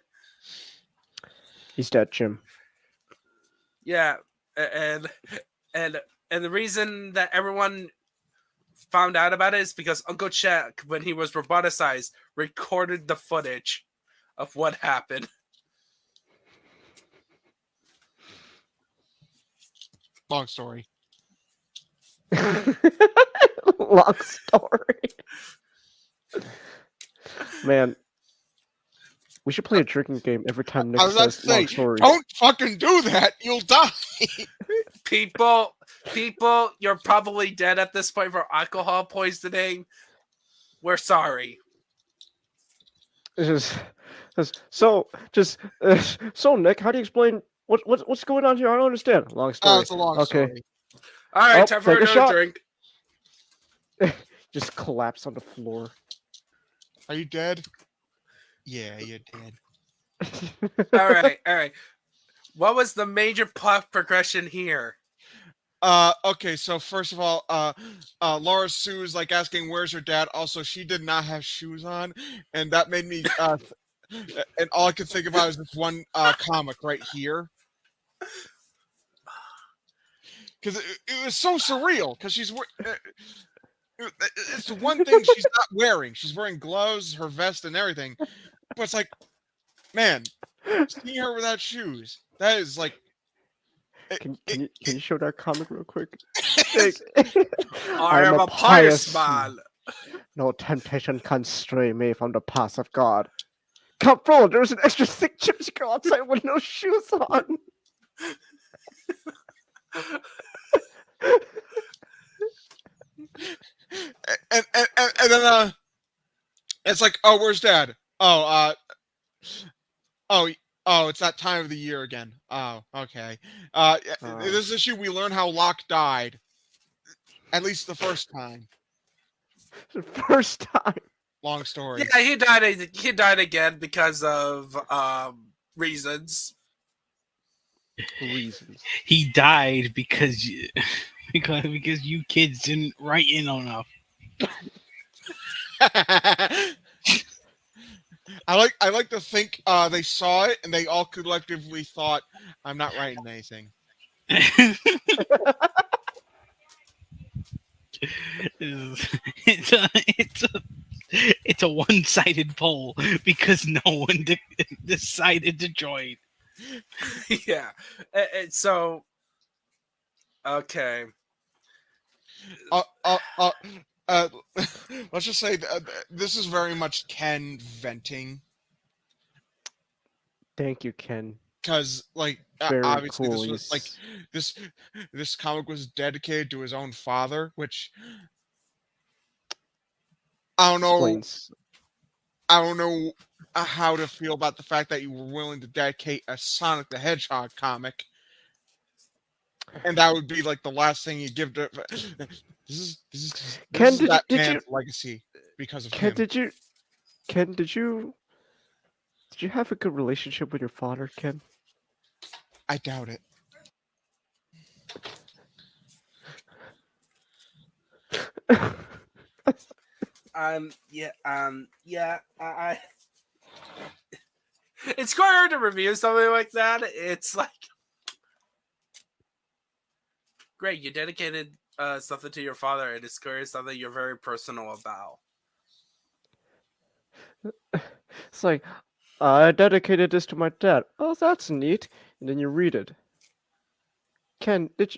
He's dead, Jim. Yeah, and the reason that everyone found out about it is because Uncle Chuck, when he was roboticized, recorded the footage of what happened. Long story. Long story. Man, We should play a drinking game every time Nick I was about to says say, long stories. don't fucking do that. You'll die. People, you're probably dead at this point for alcohol poisoning. We're sorry. It's so Nick, how do you explain what's going on here? I don't understand. Long Oh, story. it's a long Okay. story. All right, Oh, time for take a another shot. drink. Just collapse on the floor. Are you dead? Yeah, you're dead. All right. What was the major plot progression here? Okay, so first of all, Laura Sue's like asking where's her dad. Also, she did not have shoes on, and that made me and all I could think about is this one comic right here. Because it was so surreal, because it's the one thing she's not wearing. She's wearing gloves, her vest, and everything. But it's like, man, seeing her without shoes, that is like. Can you show that comic real quick? I am a pious man. No temptation can stray me from the path of God. Come forward, there's an extra thick gypsy girl outside with no shoes on. And then it's like, oh, where's dad? Oh, it's that time of the year again. Oh, okay. In this issue, we learn how Locke died. At least the first time. The first time. Long story. Yeah, he died. He died again because of reasons. Reasons. He died because you kids didn't write in enough. I like to think they saw it and they all collectively thought, I'm not writing anything. It's a one-sided poll because no one decided to join. Yeah, and so okay. Let's just say this is very much Ken venting. Thank you, Ken. Because, like, Very obviously cool. this was like this comic was dedicated to his own father, which I don't know. Explains. I don't know how to feel about the fact that you were willing to dedicate a Sonic the Hedgehog comic, and that would be like the last thing you give to. This is Ken, that did man's you legacy because of Ken, him. did you have a good relationship with your father, Ken? I doubt it. Yeah. It's quite hard to review something like that. It's like, great, you dedicated something to your father, and it's clearly something you're very personal about. It's like, I dedicated this to my dad. Oh, that's neat. And then you read it. Ken, did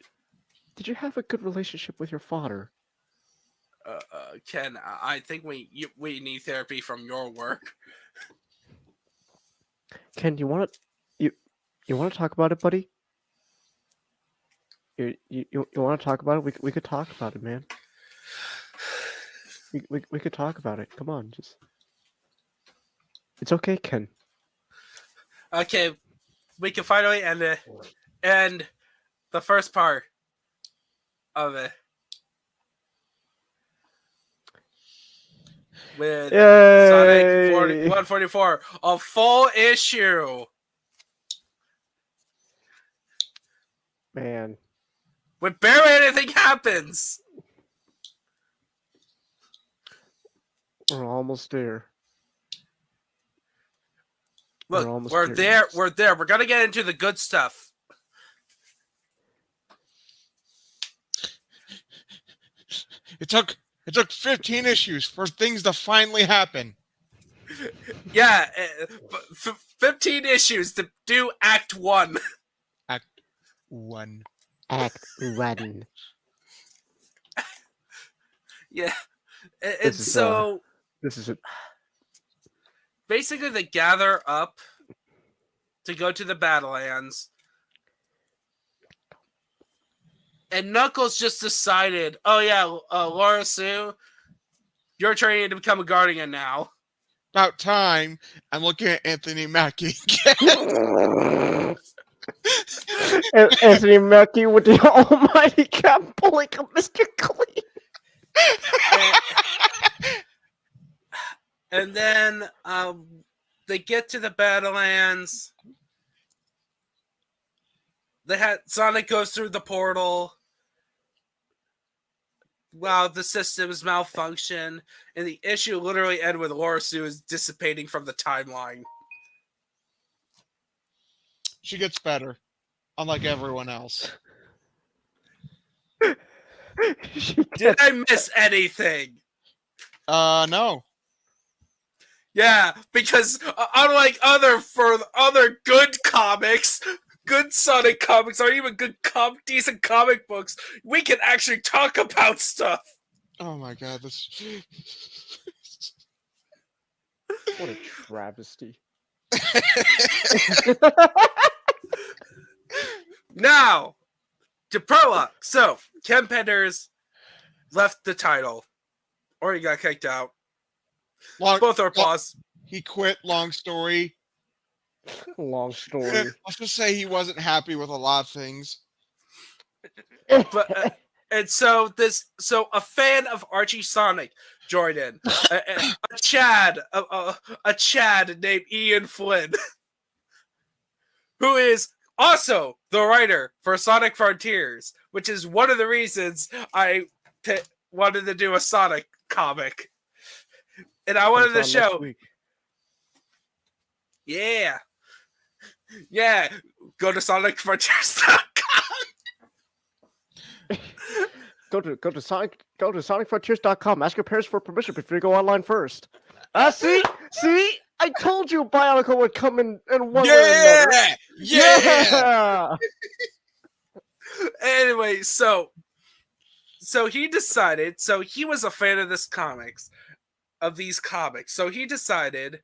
you have a good relationship with your father? Ken, I think we need therapy from your work. Ken, you want to talk about it, buddy? You want to talk about it? We could talk about it, man. We could talk about it. Come on, just. It's okay, Ken. Okay, we can finally end the first part of it with Yay! Sonic 144, a full issue. Man, When barely anything happens. we're almost there. Look, we're there. We're there. We're gonna get into the good stuff. It took 15 issues for things to finally happen. Yeah, 15 issues to do Act 1. Act 1. Act 1. Yeah, and so this is it. basically they gather up to go to the Battlelands. And Knuckles just decided, oh yeah, Laura Sue, you're training to become a Guardian now. About time. I'm looking at Anthony Mackie again. Anthony Mackie with the almighty cap pulling up Mr. Clean. And then they get to the Battlelands. Sonic goes through the portal. Wow, the systems malfunction, and the issue literally ends with Laura Sue is dissipating from the timeline. She gets better, unlike everyone else. Did I miss anything? No. Yeah, because unlike other good comics, good Sonic comics, or even good decent comic books, we can actually talk about stuff. Oh my god, this. What a travesty. Now, to prologue. So, Ken Penders left the title, or he got kicked out. Both are paused. He quit. Long story. Long story. Let's just say he wasn't happy with a lot of things. But and so a fan of Archie Sonic joined in. A Chad named Ian Flynn, who is also the writer for Sonic Frontiers, which is one of the reasons I wanted to do a Sonic comic. And I wanted to show. Yeah. Yeah. Go to SonicFrontiers.com. Go to SonicFrontiers.com. Ask your parents for permission before you go online first. See? I told you Bionicle would come in one way or another. Yeah! Anyway, so he decided, so he was a fan of these comics. So he decided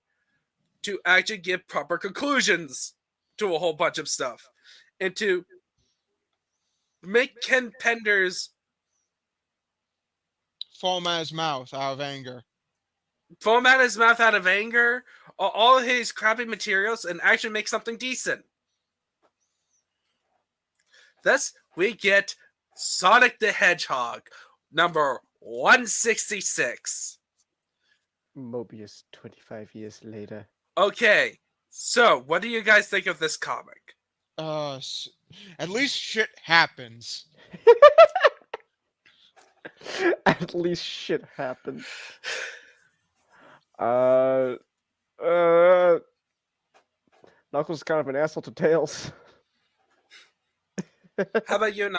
to actually give proper conclusions to a whole bunch of stuff. And to make Ken Penders foam at his mouth out of anger. All of his crappy materials, and actually make something decent. Thus, we get Sonic the Hedgehog, number 166. Mobius 25 years later. Okay, so what do you guys think of this comic? At least shit happens. At least shit happens. Knuckles is kind of an asshole to Tails. How about you?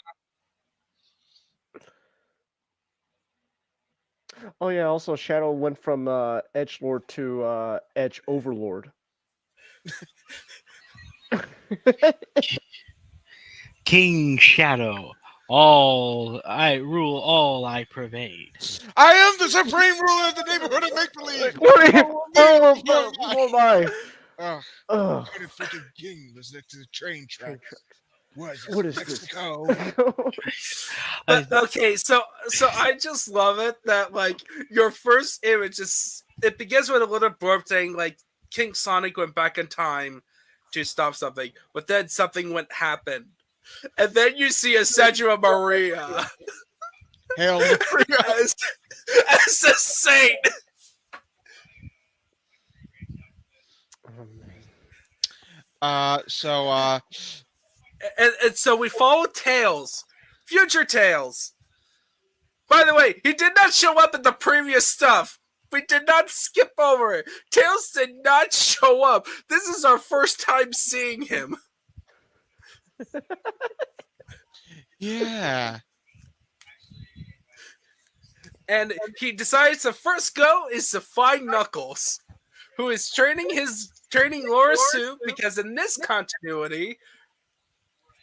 Oh yeah, also Shadow went from Edgelord to Edge Overlord. King Shadow. All I rule, all I pervade. I am the supreme ruler of the neighborhood of make-believe! Oh my! What a freaking king was next to the train tracks. What is Mexico? But, okay, so I just love it that like your first image it begins with a little blurb saying like King Sonic went back in time to stop something, but then something went happen. And then you see a statue of Maria. Hail Maria. as a saint. And so we follow Tails, future Tails. By the way, he did not show up in the previous stuff. We did not skip over it. Tails did not show up. This is our first time seeing him. Yeah. And he decides the first go is to find Knuckles, who is training Laura Sue, because in this continuity,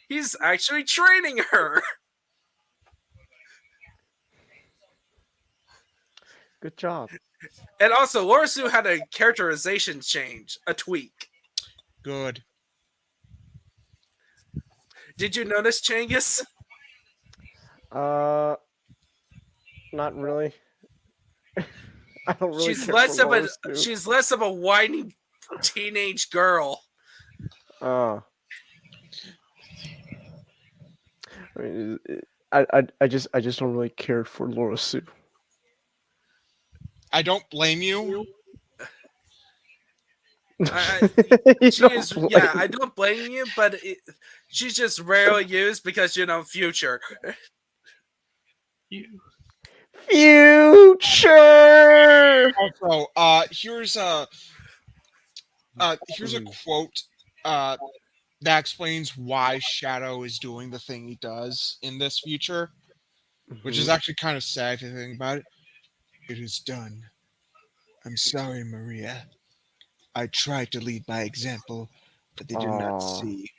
he's actually training her. Good job. And also, Laura Sue had a characterization change, a tweak. Good. Did you notice, Changus? Uh, not really. I don't really She's care less for of a Laura Sue. she's less of a whiny teenage girl. I mean, I just don't really care for Laura Sue. I don't blame you. You She don't is, blame yeah. me. I don't blame you, but she's just rarely used because future. You. Future. Also, here's a quote that explains why Shadow is doing the thing he does in this future, which is actually kind of sad to think about it. It is done. I'm sorry, Maria. I tried to lead by example, but they did not see.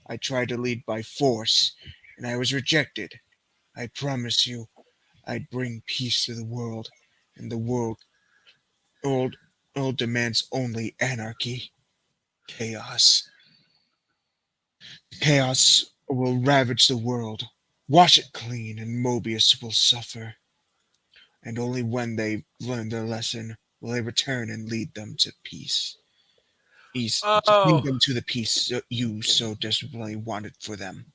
I tried to lead by force, and I was rejected. I promise you, I'd bring peace to the world, and the world demands only anarchy, chaos. Chaos will ravage the world, wash it clean, and Mobius will suffer. And only when they learn their lesson will they return and lead them to peace. Lead Oh, them to the peace you so desperately wanted for them.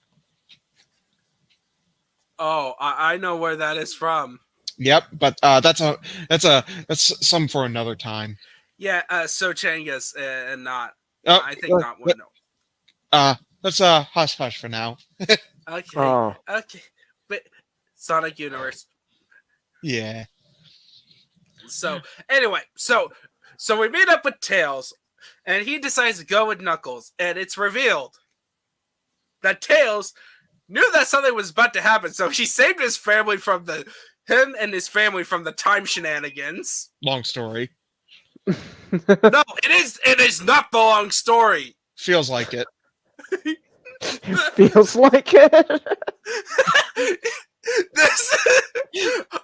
I know where that is from. Yep, but that's some for another time. Yeah, so Changus and not. Oh, I think not one. No. Let's hush hush for now. Okay, okay, but Sonic Universe. Yeah. So anyway, so we meet up with Tails, and he decides to go with Knuckles, and it's revealed that Tails knew that something was about to happen, so he saved his family from him and his family from the time shenanigans. Long story. No, it is not the long story. Feels like it. Feels like it.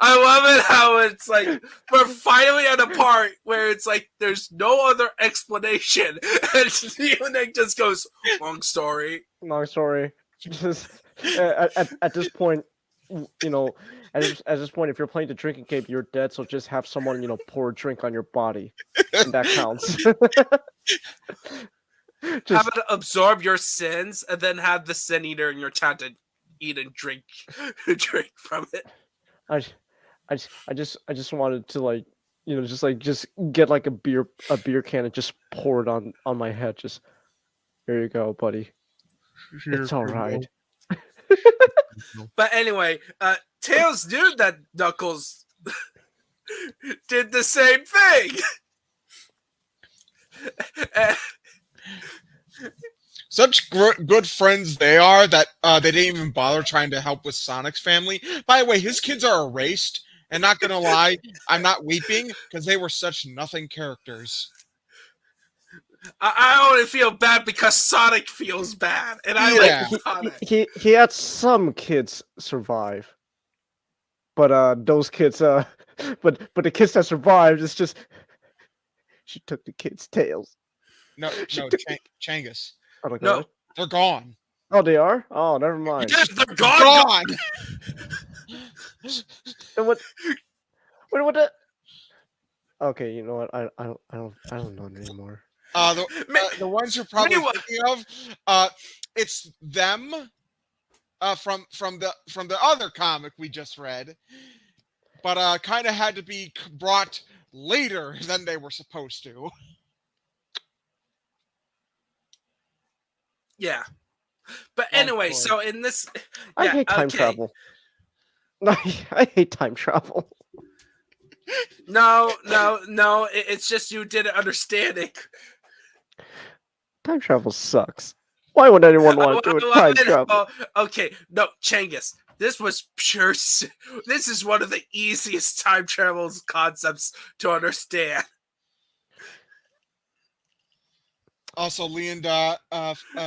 I love it how it's like we're finally at a part where it's like there's no other explanation, and Unique just goes long story. Long story. Just at this point, at this point, if you're playing the drinking game, you're dead. So just have someone pour a drink on your body, and that counts. Have it absorb your sins, and then have the sin eater in your town to eat and drink from it. I just wanted to just get like a beer can and just pour it on my head. Just here you go, buddy. It's all right. But anyway, Tails knew that Knuckles did the same thing. Such good friends they are that they didn't even bother trying to help with Sonic's family. By the way, his kids are erased, and not gonna lie, I'm not weeping because they were such nothing characters. I only feel bad because Sonic feels bad, and I like Sonic. He had some kids survive, but those kids but the kids that survived, it's just she took the kids' tails. No, Changus. Oh, No, they're gone. Oh, they are? Oh, never mind. yes, they're gone. And what? Wait, what? Okay, you know what? I don't know anymore. The ones you're probably thinking of, it's them from the other comic we just read, but kind of had to be brought later than they were supposed to. Yeah, but anyway, so in this, I hate time travel. I hate time travel. No, it's just you didn't understand it. Time travel sucks. Why would anyone want to do time travel? Okay, no, Changus. This was pure. This is one of the easiest time travel concepts to understand. Also, Leon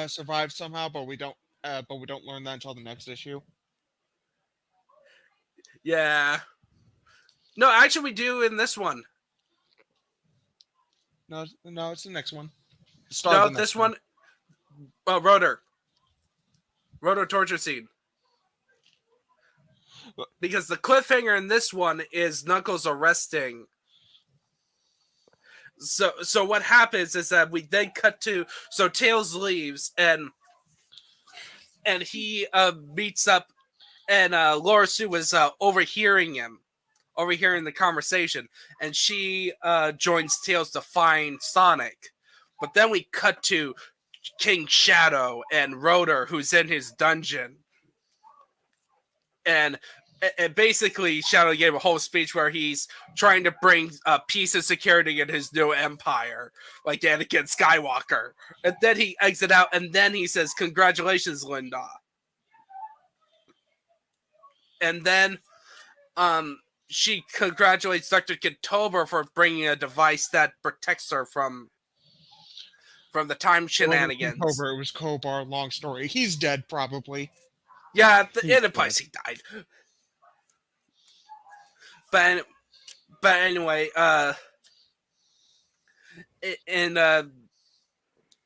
survived somehow, but we don't learn that until the next issue. Yeah. No, actually, we do in this one. No, it's the next one. No, this one. Rotor torture scene. Because the cliffhanger in this one is Knuckles arresting. So what happens is that we then cut to Tails leaves and he meets up and Laura Sue was overhearing the conversation, and she joins Tails to find Sonic. But then we cut to King Shadow and Rotor, who's in his dungeon. And basically, Shadow gave a whole speech where he's trying to bring peace and security in his new empire, like Anakin Skywalker. And then he exits out, and then he says, "Congratulations, Linda." And then she congratulates Dr. Kitober for bringing a device that protects her from the time shenanigans. It was Kobar. Long story. He's dead, probably. Yeah, in the place he died. But anyway, and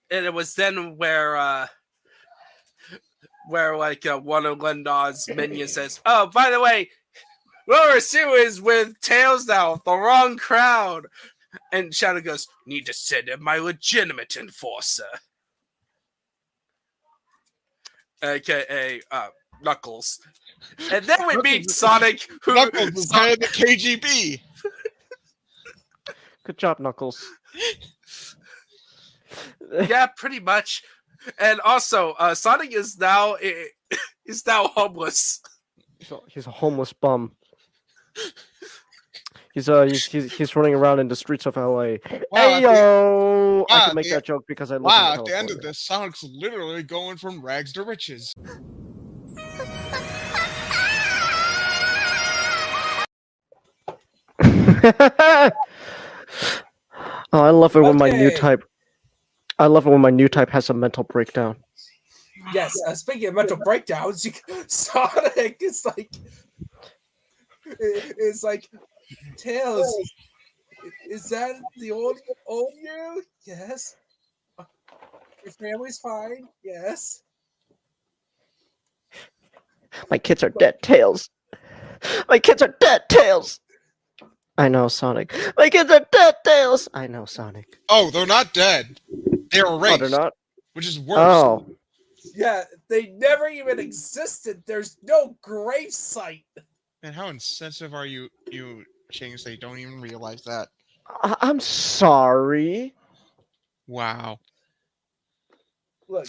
it was then where like one of Linda's minions says, "Oh, by the way, Laura Sue is with Tails now, the wrong crowd." And Shadow goes, "Need to send in my legitimate enforcer." AKA Knuckles. And then we meet Sonic, who Knuckles is head of the KGB. Good job, Knuckles. Yeah, pretty much. And also, Sonic is now homeless. He's a homeless bum. He's running around in the streets of LA. Hey yo! I can make that joke because I live in California. At the end of this, Sonic's literally going from rags to riches. Oh, I love it when my new type. I love it when my new type has a mental breakdown. Yes, speaking of mental breakdowns, Sonic is like, Tails, is that the old you? Yes. Your family's fine? Yes. My kids are dead, Tails. My kids are dead, Tails. I know, Sonic. My kids are dead, Tails. I know, Sonic. Oh, they're not dead. They're erased. Oh, they're not? Which is worse. Oh. Yeah, they never even existed. There's no grave site. And how insensitive are you Chings? They don't even realize that. I'm sorry. Wow. Look,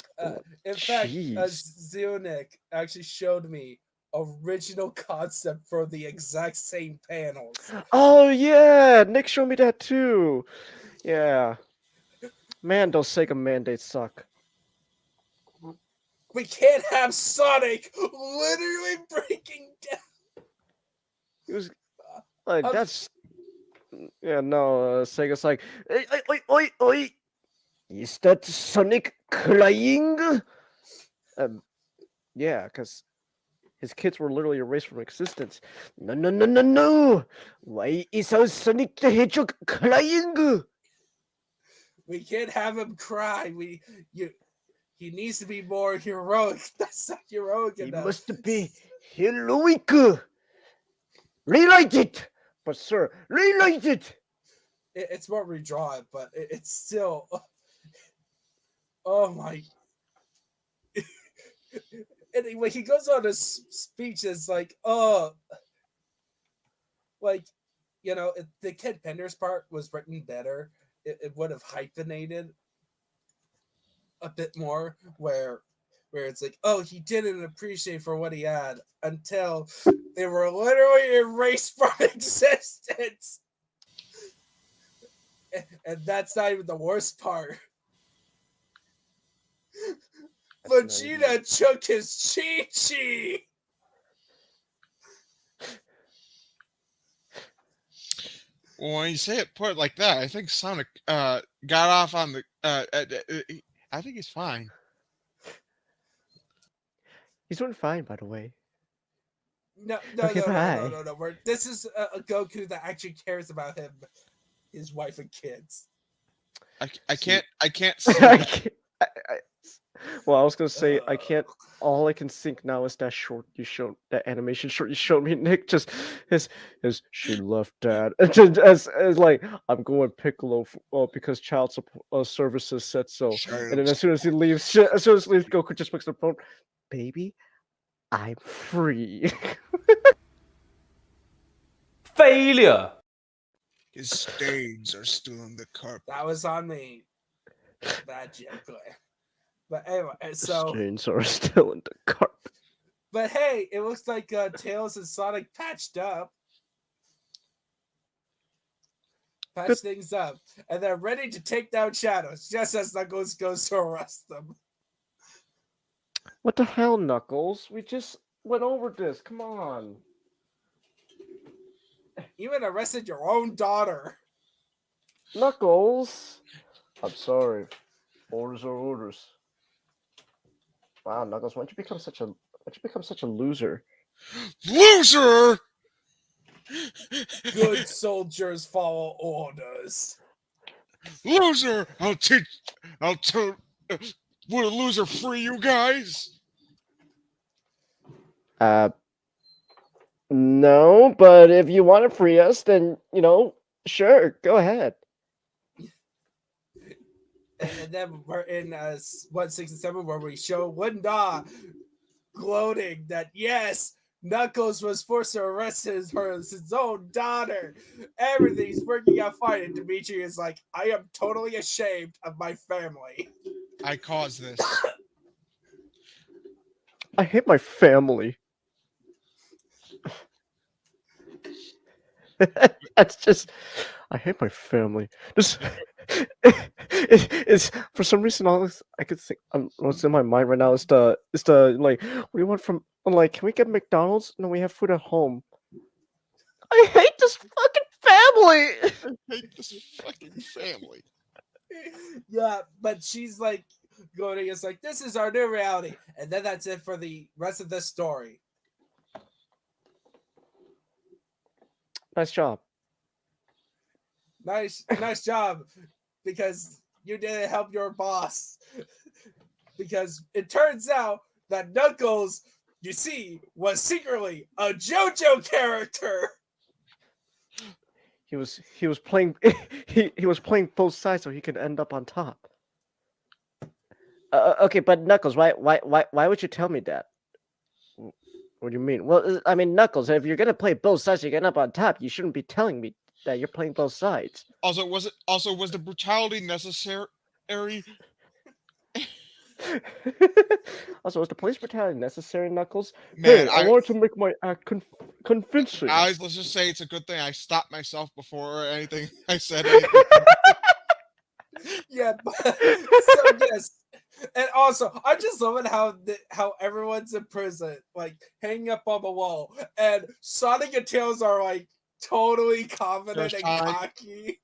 in fact, Zionik actually showed me original concept for the exact same panels. Oh yeah, Nick showed me that too. Yeah. Man, those Sega mandates suck. We can't have Sonic literally breaking down. It was like that's Sega's like, oi. Is that Sonic crying? Yeah, because his kids were literally erased from existence. No. Why is our Sonic the Hedgehog crying? We can't have him cry. He needs to be more heroic. That's not heroic enough. He must be heroic. Rewrite it. But sir, rewrite it. It's more redrawn, but it's still... Oh my... Anyway, he goes on a speech that's like, like, you know, the Kid Pender's part was written better. It would have hyphenated a bit more, where it's like, oh, he didn't appreciate for what he had until they were literally erased from existence. And that's not even the worst part. Vegeta took his Chi-Chi. Well, when you say it put like that, I think Sonic got off on the. I think he's fine. He's doing fine, by the way. No. This is a Goku that actually cares about his wife and kids. I can't see. I can't, well, I was gonna say I can't. All I can think now is that short you showed, that animation short you showed me, Nick. Just his she left dad. As like I'm going Piccolo because child support services said so. And then as soon as he leaves, Goku just picks up the phone. Baby, I'm free. Failure. His stains are still on the carpet. That was on me. Bad joke. But anyway, so Stains are still in the carpet. but hey, it looks like Tails and Sonic patched up. Patch things up. And they're ready to take down Shadows, just as Knuckles goes to arrest them. What the hell, Knuckles? We just went over this. Come on. You even arrested your own daughter. Knuckles! I'm sorry. Orders are orders. Wow, Knuckles, why'd you become such a loser? Loser! Good soldiers follow orders. Loser! I'll tell. Would a loser free you guys? No, but if you want to free us, then, sure, go ahead. And then we're in 167 where we show Linda gloating that yes, Knuckles was forced to arrest his own daughter. Everything's working out fine. And Dimitri is like, I am totally ashamed of my family. I caused this. I hate my family. That's just, I hate my family. Just, it's for some reason all this I could think. What's in my mind right now is the like, what do you want from, like, can we get McDonald's? No, we have food at home. I hate this fucking family. I hate this fucking family. Yeah, but she's like going against like this is our new reality, and then that's it for the rest of the story. Nice job. Nice job, because you didn't help your boss. Because it turns out that Knuckles, you see, was secretly a JoJo character. He was playing he was playing both sides so he could end up on top. Okay, but Knuckles, why would you tell me that? What do you mean? Well, I mean, Knuckles, if you're gonna play both sides, you're getting up on top. You shouldn't be telling me that you're playing both sides. Also, was the brutality necessary? Also, was the police brutality necessary, Knuckles? Man, hey, I wanted to make my act convincing. Guys, let's just say it's a good thing I stopped myself before anything I said anything. Yeah, but, so yes. And also, I'm just loving how everyone's in prison, like hanging up on the wall, and Sonic and Tails are like totally confident and cocky.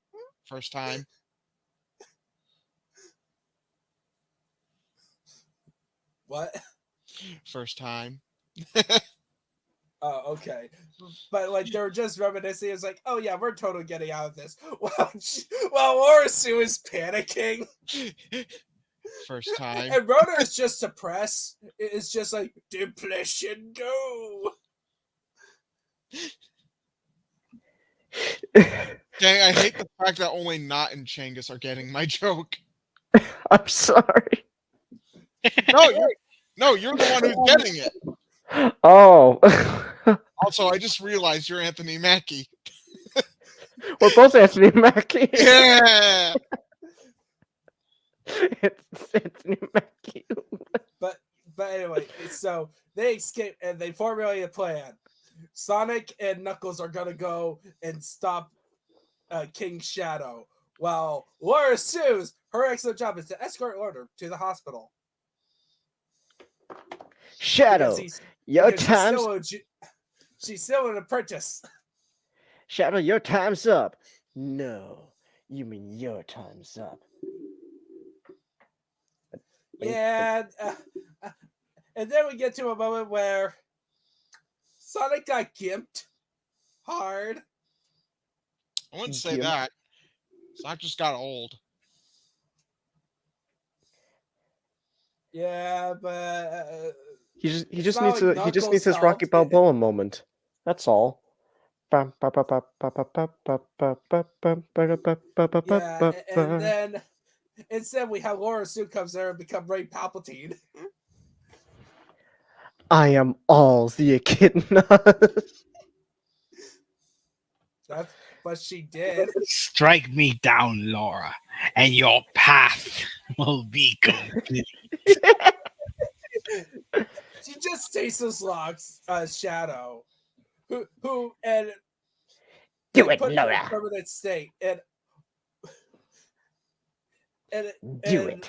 First time. What? First time. Oh, okay. But like they're just reminiscing. It's like, oh yeah, we're totally getting out of this. While Orisu is panicking. First time. And Rhoda is just suppressed. It's just like depletion go. Dang, I hate the fact that only Not and Changus are getting my joke. I'm sorry. No, you're the one who's getting it. Oh. Also, I just realized you're Anthony Mackie. We're both Anthony Mackie. Yeah. It's Anthony Mackie. But anyway, so they escape and they formulate a plan. Sonic and Knuckles are gonna go and stop King Shadow, while Laura Sue's her excellent job is to escort Lorder to the hospital. Shadow, your time's... She's still an apprentice. Shadow, your time's up. No, you mean your time's up. Yeah, and then we get to a moment where Sonic got gimped hard. I wouldn't say that. Sonic just got old. Yeah, but He it's just not needs like he just Knuckles needs his Rocky helped. Balboa moment. That's all. Yeah, and then instead we have Laura Sue comes there and become Ray Palpatine. I am all the echidna. But she did. Strike me down, Laura, and your path will be complete. She just stasis locks Shadow, who and Do it, put him in a Laura. permanent state, and Do it.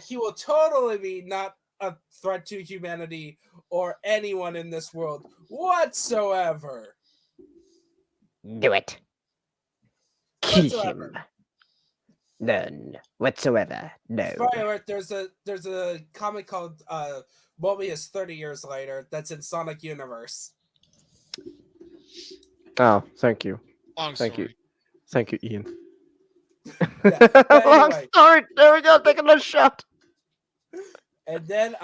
he will totally be not a threat to humanity or anyone in this world whatsoever. Do it. Kill Whatsoever. him. None whatsoever. No. Spoiler alert, there's a comic called Mobius 30 Years Later that's in Sonic Universe. Oh, thank you. Long Thank story. you. Thank you, Ian. Yeah, but Long anyway. story. There we go. Take another shot. And then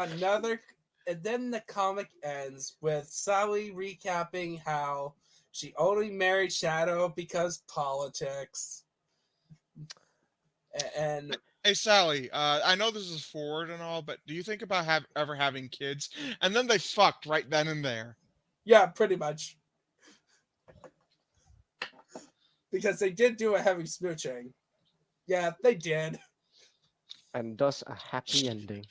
the comic ends with Sally recapping how she only married Shadow because politics. And Hey Sally, I know this is forward and all, but do you think about ever having kids? And then they fucked right then and there. yeah, pretty much. Because they did do a heavy smooching. Yeah, they did. And thus a happy ending.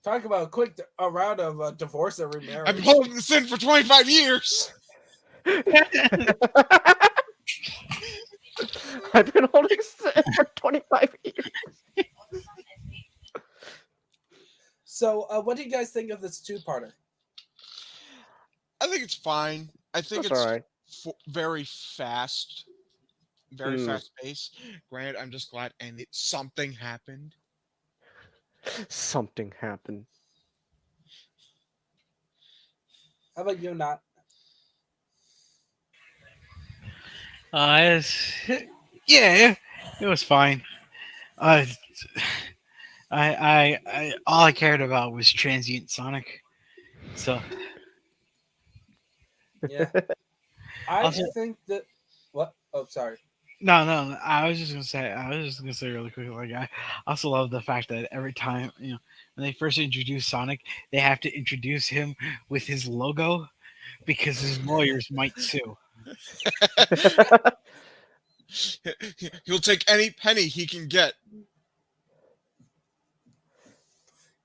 Talk about a round of divorce and remarriage. I've been holding this in for 25 years. I've been holding this for 25 years. So, what do you guys think of this two-parter? I think it's fine. I think That's it's all right. very fast, very fast paced. Granted, I'm just glad something happened. Something happened. How about you, Not? Yeah, it was fine. I all I cared about was transient Sonic. So Yeah. I Also- think that... What? Oh, sorry. no, I was just gonna say really quickly. Like I also love the fact that every time when they first introduce Sonic, they have to introduce him with his logo because his lawyers might sue. He'll take any penny he can get.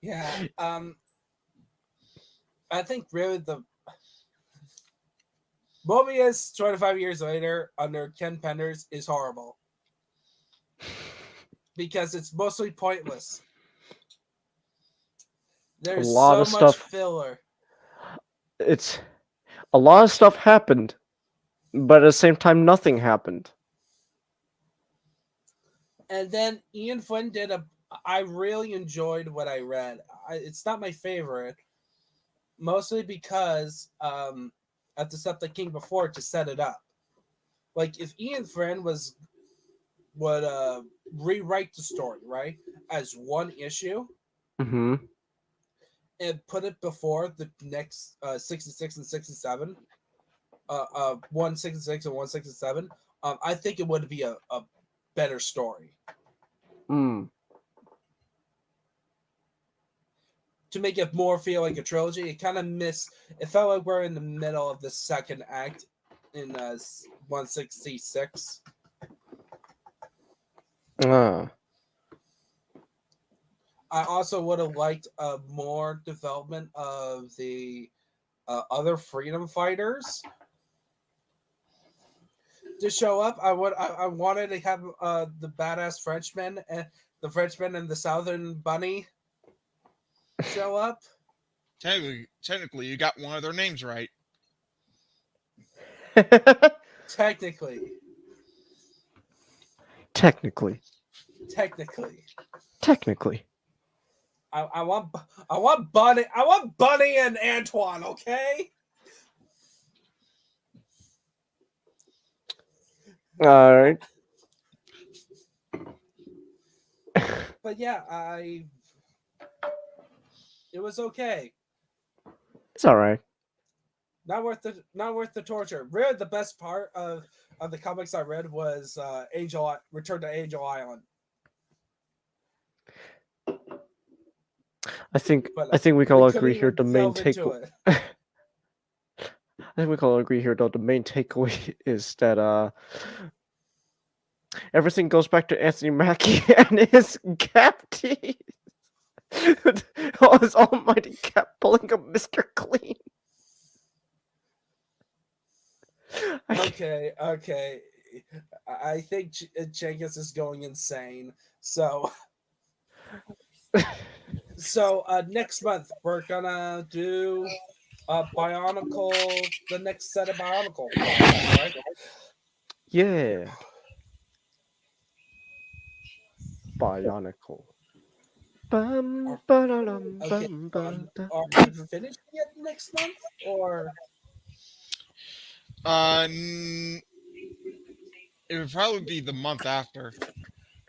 Yeah. I think really the Mobius 25 years later under Ken Penders is horrible. Because it's mostly pointless. There's lot so of much stuff. filler. It's a lot of stuff happened, but at the same time, nothing happened. And then Ian Flynn did I really enjoyed what I read. It's not my favorite, mostly because at the stuff that came before to set it up. Like if Ian Flynn would rewrite the story, right, as one issue Mm-hmm. and put it before the next 66 and 67, 166 and 167, I think it would be a better story. Mm. To make it more feel like a trilogy, it felt like we're in the middle of the second act in 166. I also would have liked more development of the other freedom fighters to show up. I wanted to have the badass Frenchman and the Frenchman and the Southern Bunny show up. Technically, you got one of their names right. Technically. Technically. I want Bunny and Antoine, okay? All right. But yeah, It was okay. It's all right. Not worth the torture. Really, the best part of the comics I read was Return to Angel Island. I think But we can all agree couldn't here. The even main delve into takeaway. it. I think we can all agree here, though. The main takeaway is that everything goes back to Anthony Mackie and his cap teeth. His almighty cap pulling a Mr. Clean. Okay. I think Jenkins is going insane. So next month we're gonna do Bionicle, the next set of Bionicle, right? Yeah. Bionicle. Bum, ba-da-dum, Okay. bum, ba-da. Are we finished yet next month, or It would probably be the month after.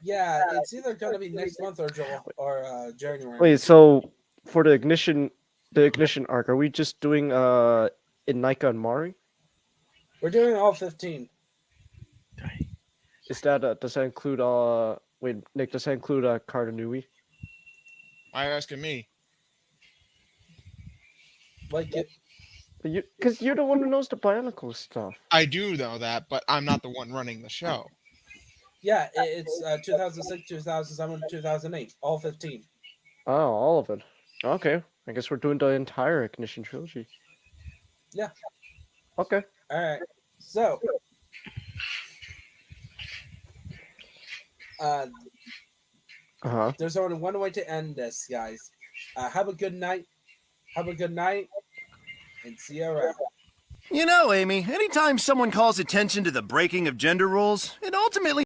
yeah, it's either gonna be next month or January. Wait, so for the ignition arc, are we just doing Inika and Mari? We're doing all 15. Is that does that include wait, Nick, does that include Cardinui? Why are you asking me? Like it. Because you're the one who knows the Bionicle stuff. I do know that, but I'm not the one running the show. Yeah, it's 2006, 2007, 2008, all 15. Oh, all of it. Okay, I guess we're doing the entire Ignition trilogy. Yeah. Okay. All right. So, there's only one way to end this, guys. Have a good night. Have a good night, and see you around. You know, Amy, anytime someone calls attention to the breaking of gender rules, it ultimately